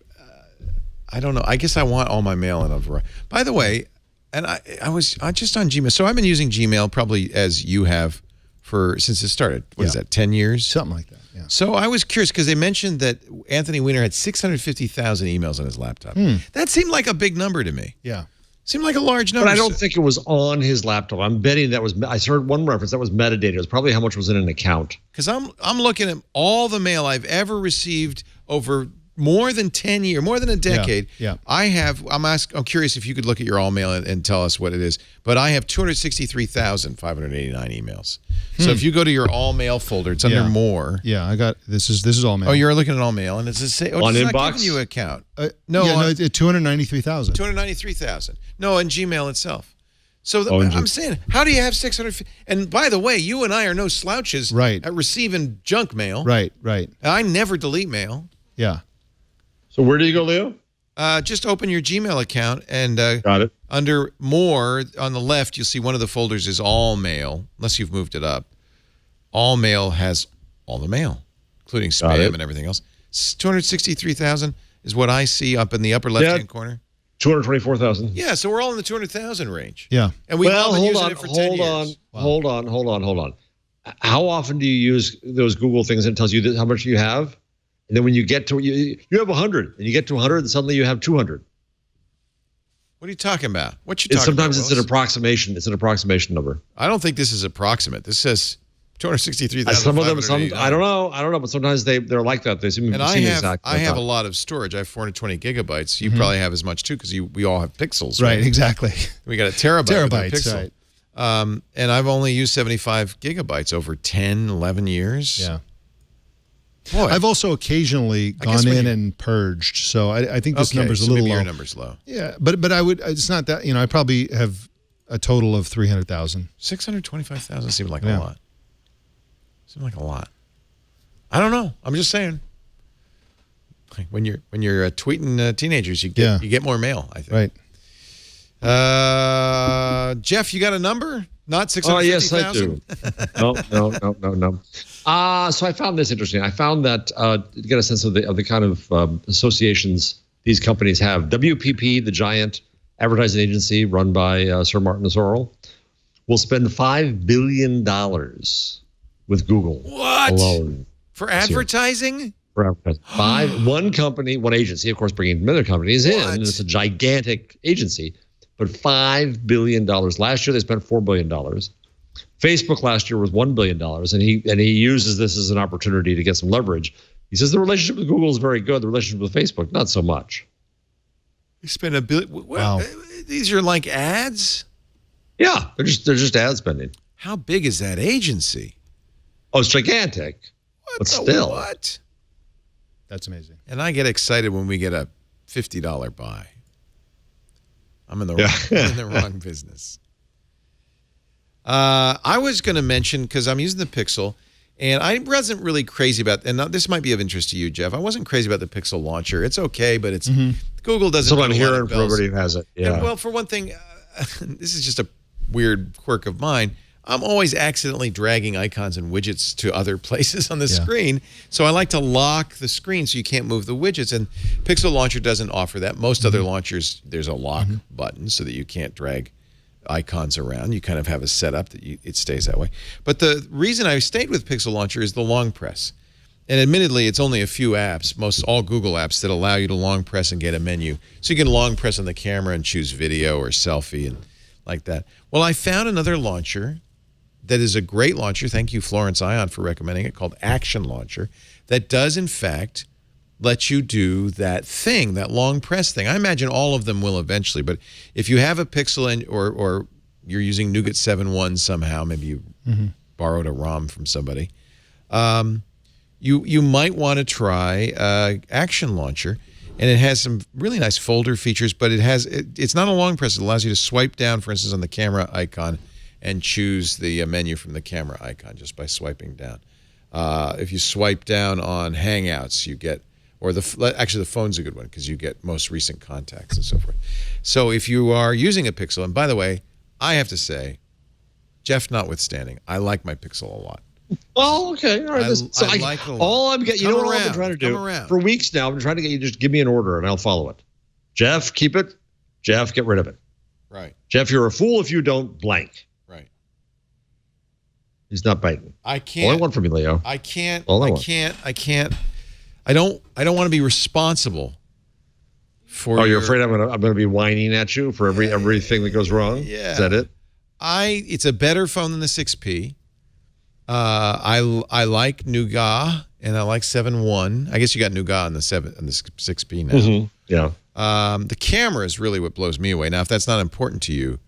don't know. I guess I want all my mail in a variety. By the way, and I was just on Gmail. So I've been using Gmail probably as you have since it started. What is that, 10 years? Something like that, yeah. So I was curious because they mentioned that Anthony Weiner had 650,000 emails on his laptop. That seemed like a big number to me. Yeah. Seemed like a large number. But I don't think it was on his laptop. I'm betting I heard one reference that was metadata. It was probably how much was in an account. Because I'm looking at all the mail I've ever received over more than 10 years, more than a decade. Yeah. I'm curious if you could look at your all mail and tell us what it is. But I have 263,589 emails. So if you go to your all mail folder, it's under more. Yeah, I got this is all mail. Oh, you're looking at all mail, and it's the same. On it's Inbox? not giving you an account. No, 293,000. 293,000. No, in Gmail itself. So in I'm saying, how do you have 600? And by the way, you and I are no slouches at receiving junk mail. Right. I never delete mail. Yeah. So where do you go, Leo? Just open your Gmail account and Got it. under more on the left, you'll see one of the folders is all mail, unless you've moved it up. All mail has all the mail, including spam and everything else. 263,000 is what I see up in the upper left-hand corner. 224,000. Yeah, so we're all in the 200,000 range. Yeah. And we've all been using it for 10 years. Hold on. How often do you use those Google things and it tells you how much you have? And then when you get to, you have 100, and you get to 100, and suddenly you have 200. What are you talking about? What you talking Sometimes about, it's an approximation. It's an approximation number. I don't think this is approximate. This says 263,000. Some of them, I don't know, but sometimes they're like that. They seem I exactly have a lot of storage. I have 420 gigabytes. You probably have as much too because we all have pixels. Right, exactly. We got a terabyte with a pixel. Right. And I've only used 75 gigabytes over 10, 11 years. Yeah. Boy. I've also occasionally gone in and purged, so I think this number's a little maybe low. Your number's low. Yeah, but it's not that, I probably have a total of 300,000. 625,000 seems like a lot. Seems like a lot. I don't know. I'm just saying. When you're tweeting teenagers, you get more mail, I think. Right. Jeff, you got a number? Not 650,000? Oh, yes, I do. No. So I found this interesting. I found that to get a sense of the kind of associations these companies have. WPP, the giant advertising agency run by Sir Martin Sorrell, will spend $5 billion with Google alone. For advertising? For advertising. One company, one agency, of course, bringing other companies in. And it's a gigantic agency. But $5 billion. Last year, they spent $4 billion. Facebook last year was $1 billion, and he uses this as an opportunity to get some leverage. He says the relationship with Google is very good. The relationship with Facebook, not so much. You spend $1 billion. Wow. These are like ads? Yeah, they're just ad spending. How big is that agency? Oh, it's gigantic. But still. What? That's amazing. And I get excited when we get a $50 buy. I'm in the wrong business. I was going to mention, because I'm using the Pixel, and I wasn't really crazy about, and this might be of interest to you, Jeff. I wasn't crazy about the Pixel launcher. It's okay, but it's Google doesn't. That's what I'm hearing from everybody who has it. Yeah. And, well, for one thing, this is just a weird quirk of mine. I'm always accidentally dragging icons and widgets to other places on the screen. So I like to lock the screen so you can't move the widgets. And Pixel Launcher doesn't offer that. Most other launchers, there's a lock button so that you can't drag icons around. You kind of have a setup that it stays that way. But the reason I stayed with Pixel Launcher is the long press. And admittedly, it's only a few apps, most all Google apps, that allow you to long press and get a menu. So you can long press on the camera and choose video or selfie and like that. Well, I found another launcher that is a great launcher. Thank you, Florence Ion, for recommending it, called Action Launcher, that does, in fact, let you do that thing, that long press thing. I imagine all of them will eventually, but if you have a Pixel or you're using Nougat 7.1 somehow, maybe you borrowed a ROM from somebody, you might want to try Action Launcher. And it has some really nice folder features, but it's not a long press. It allows you to swipe down, for instance, on the camera icon and choose the menu from the camera icon just by swiping down. If you swipe down on Hangouts, you get, actually the phone's a good one because you get most recent contacts and so forth. So if you are using a Pixel, and by the way, I have to say, Jeff notwithstanding, I like my Pixel a lot. Oh, okay. All right. I like it a lot. All I'm getting, you know what I've been trying to do for weeks now? I've been trying to get you to just give me an order and I'll follow it. Jeff, keep it. Jeff, get rid of it. Right. Jeff, you're a fool if you don't blank. Right. He's not biting. I can't. All I want from you, Leo. I can't. I don't want to be responsible for. Oh, you're afraid I'm gonna be whining at you for everything that goes wrong? Yeah. Is that it? It's a better phone than the 6P. I like Nougat and I like 7.1. I guess you got Nougat on the 6P now. Yeah. The camera is really what blows me away. Now, if that's not important to you,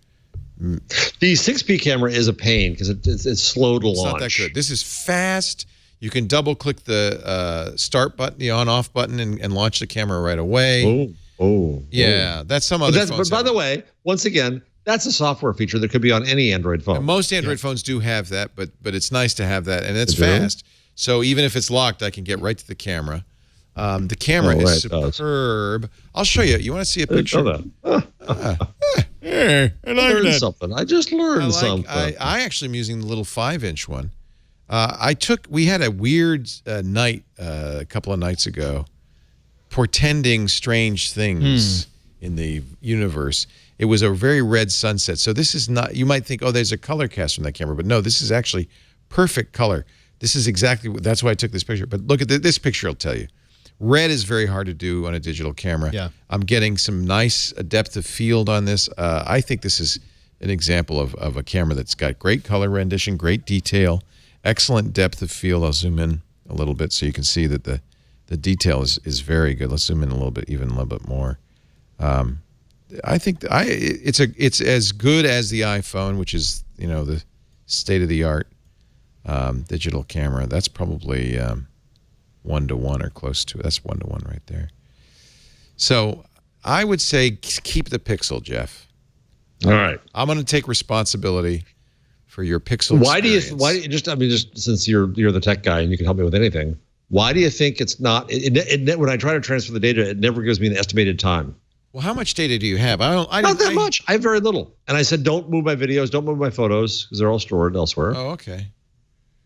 the 6P camera is a pain because it's slow to launch. It's not that good. This is fast. You can double click the start button, the on-off button, and launch the camera right away. Yeah, that's some other phones. But by the way, once again, that's a software feature that could be on any Android phone. And most Android phones do have that, but it's nice to have that, and it's fast. So even if it's locked, I can get right to the camera. The camera is superb. I'll show you. You want to see a picture? I learned something. I just learned something. I actually am using the little 5-inch one. We had a weird night a couple of nights ago, portending strange things in the universe. It was a very red sunset. So this is not, you might think, oh, there's a color cast from that camera, but no, this is actually perfect color. This is exactly, that's why I took this picture. But look at this picture, I'll tell you. Red is very hard to do on a digital camera. Yeah. I'm getting some nice depth of field on this. I think this is an example of a camera that's got great color rendition, great detail, excellent depth of field. I'll zoom in a little bit so you can see that the detail is very good. Let's zoom in a little bit, even a little bit more. I think it's as good as the iPhone, which is the state of the art digital camera. That's probably 1-to-1 or close to it. That's 1-to-1 right there. So I would say keep the Pixel, Jeff. All right. I'm going to take responsibility for your Pixel. Why do you just since you're the tech guy and you can help me with anything? Why do you think it's not? When I try to transfer the data, it never gives me an estimated time. Well, how much data do you have? Not that much. I have very little. And I said, don't move my videos, don't move my photos because they're all stored elsewhere. Oh, okay.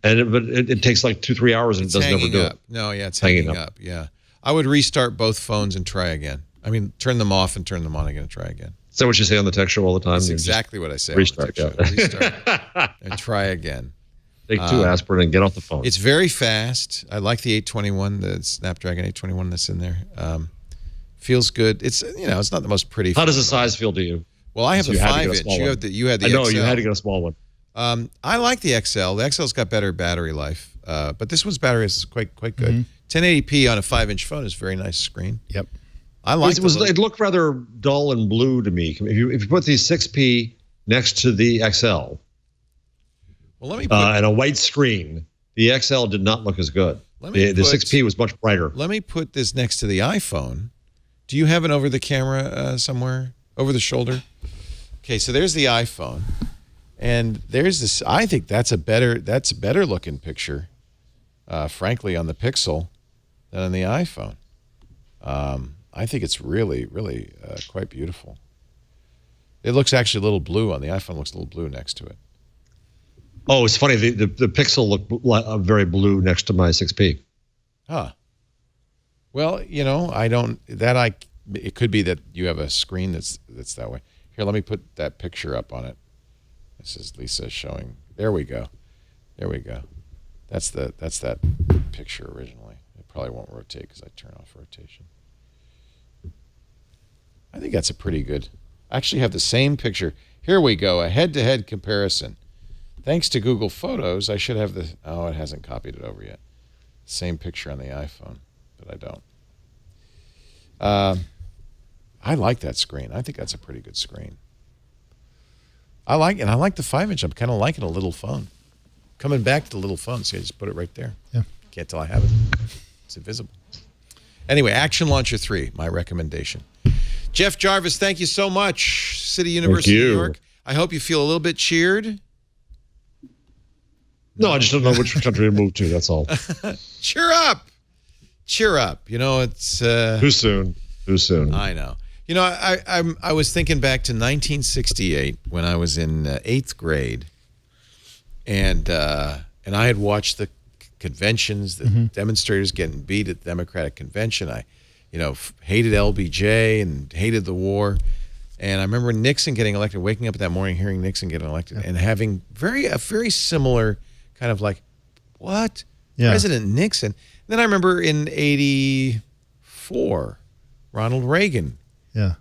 But it takes like 2-3 hours and it doesn't ever do it. No, yeah, it's hanging up. Yeah. I would restart both phones and try again. I mean, turn them off and turn them on again and try again. Is that what you say on the tech show all the time? That's exactly what I say restart, on the tech show. Restart and try again. Take 2 aspirin and get off the phone. It's very fast. I like the 821, the Snapdragon 821 that's in there. Feels good. It's it's not the most pretty. How does the size feel to you? Well, I have the 5-inch. You had the I know XL. you had to get a small one. I like the XL. The XL's got better battery life, but this one's battery is quite good. 1080p on a 5-inch phone is a very nice screen. Yep. I like it. Looked rather dull and blue to me. If you put the 6P next to the XL, well, let me and a white screen, the XL did not look as good. The 6P was much brighter. Let me put this next to the iPhone. Do you have an over the camera somewhere over the shoulder? Okay, so there's the iPhone, and there's this. I think that's a better looking picture, frankly, on the Pixel than on the iPhone. I think it's really, really quite beautiful. It looks actually a little blue on the iPhone. Looks a little blue next to it. Oh, it's funny. The Pixel looked very blue next to my 6P. Huh. Well, it could be that you have a screen that's that way. Here, let me put that picture up on it. This is Lisa showing. There we go. That's that picture originally. It probably won't rotate because I turn off rotation. I think that's a pretty good. I actually have the same picture. Here we go, a head-to-head comparison. Thanks to Google Photos, I should have it hasn't copied it over yet. Same picture on the iPhone, but I don't. I like that screen. I think that's a pretty good screen. I like the 5-inch. I'm kind of liking a little phone. Coming back to the little phone. See, I just put it right there. Yeah. Can't tell I have it. It's invisible. Anyway, Action Launcher 3, my recommendation. Jeff Jarvis, thank you so much. City University of New York. I hope you feel a little bit cheered. No, I just don't know which country to move to. That's all. Cheer up. It's too soon. I know. I was thinking back to 1968 when I was in 8th grade, and I had watched the conventions, the demonstrators getting beat at the Democratic Convention. I hated LBJ and hated the war. And I remember Nixon getting elected, waking up that morning, hearing Nixon get elected, and having a very similar kind of like, what? Yeah. President Nixon. Then I remember in 84, Ronald Reagan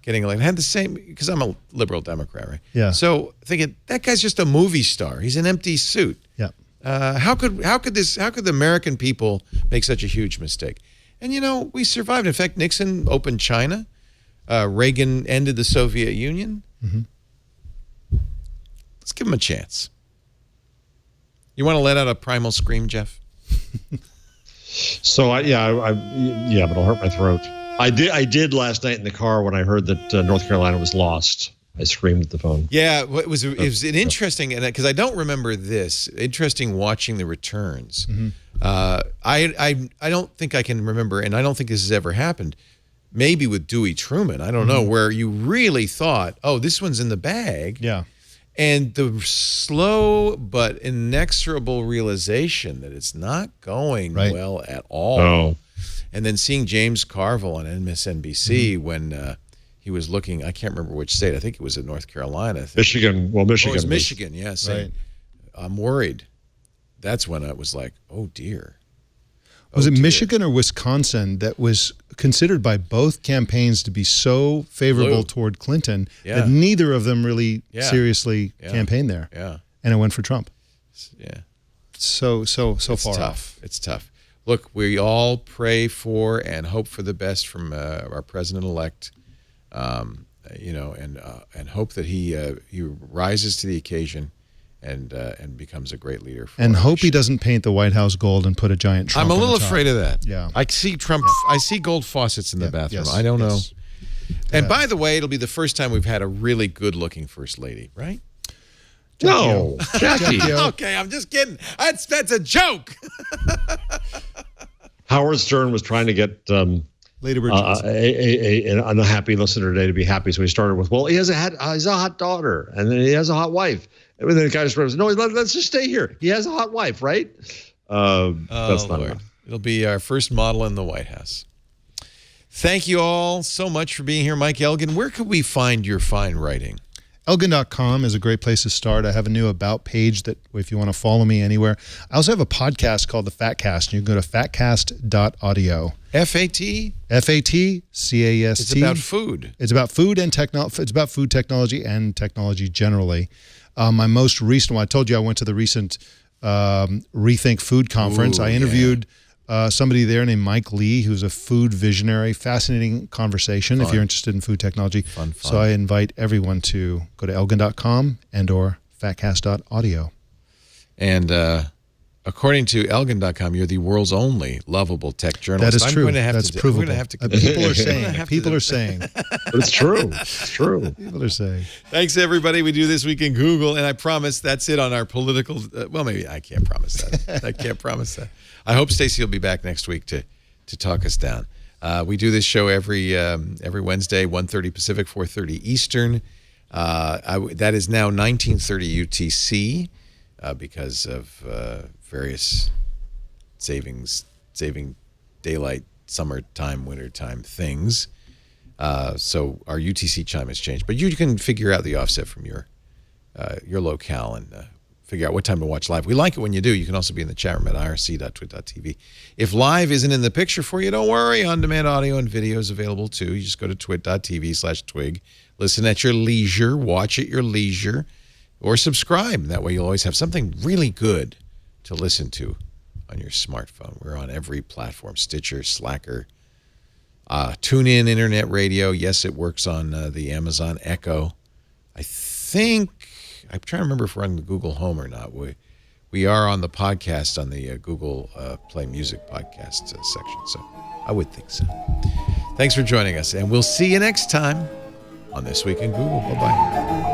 getting elected. I had the same, because I'm a liberal Democrat, right? Yeah. So thinking, that guy's just a movie star. He's an empty suit. Yeah. How could the American people make such a huge mistake? And we survived. In fact, Nixon opened China. Reagan ended the Soviet Union. Mm-hmm. Let's give him a chance. You want to let out a primal scream, Jeff? So but it'll hurt my throat. I did last night in the car when I heard that North Carolina was lost. I screamed at the phone. Yeah, it was an interesting, and because I don't remember this, interesting watching the returns. Mm-hmm. I don't think I can remember, and I don't think this has ever happened. Maybe with Dewey Truman, I don't know, where you really thought, oh, this one's in the bag. Yeah. And the slow but inexorable realization that it's not going well at all. Oh. And then seeing James Carville on MSNBC when he was looking, I can't remember which state, I think it was in North Carolina. Michigan. Well, Michigan. Oh, it was Michigan, yeah. Saying, I'm worried. That's when I was like, oh, dear. Was it Michigan or Wisconsin that was considered by both campaigns to be so favorable toward Clinton that neither of them really seriously campaigned there? Yeah. And it went for Trump. Yeah. So far off. It's tough. Look, we all pray for and hope for the best from our president-elect, and hope that he rises to the occasion and becomes a great leader. And hope he doesn't paint the White House gold and put a giant Trump I'm a little on the top. afraid of that. Yeah. I see Trump. Yeah. I see gold faucets in the bathroom. I don't know. And by the way, it'll be the first time we've had a really good-looking first lady, right? No, Jackie. Okay, I'm just kidding. That's a joke. Howard Stern was trying to get an unhappy listener today to be happy, so he started with, "Well, he's a hot daughter, and then he has a hot wife." And then the guy just said, "No, let's just stay here. He has a hot wife, right?" That's not enough. It'll be our first model in the White House. Thank you all so much for being here, Mike Elgin. Where could we find your fine writing? Elgin.com is a great place to start. I have a new About page that if you want to follow me anywhere. I also have a podcast called The Fatcast. You can go to fatcast.audio. F-A-T? F-A-T-C-A-S-T. It's about food. It's about food and technology. It's about food technology and technology generally. My most recent one, I told you I went to the recent Rethink Food Conference. I interviewed somebody there named Mike Lee, who's a food visionary. Fascinating conversation if you're interested in food technology. Fun. So I invite everyone to go to elgin.com and or fatcast.audio. And according to elgin.com, you're the world's only lovable tech journalist. That is true. That's provable. People are saying. But it's true. It's true. People are saying. Thanks, everybody. We do This Week in Google, and I promise that's it on our political. Well, maybe I can't promise that. I can't promise that. I hope Stacey will be back next week to talk us down. We do this show every Wednesday, 1:30 Pacific, 4:30 Eastern. That is now 19:30 UTC. because of various saving daylight, summertime, wintertime things. So our UTC chime has changed, but you can figure out the offset from your locale and figure out what time to watch live. We like it when you do. You can also be in the chat room at irc.twit.tv. If live isn't in the picture for you, don't worry. On-demand audio and video is available too. You just go to twit.tv/twig. Listen at your leisure. Watch at your leisure. Or subscribe. That way you'll always have something really good to listen to on your smartphone. We're on every platform. Stitcher, Slacker, TuneIn, Internet Radio. Yes, it works on the Amazon Echo. I'm trying to remember if we're on the Google Home or not. We are on the podcast on the Google Play Music podcast section, so I would think so. Thanks for joining us, and we'll see you next time on This Week in Google. Bye-bye.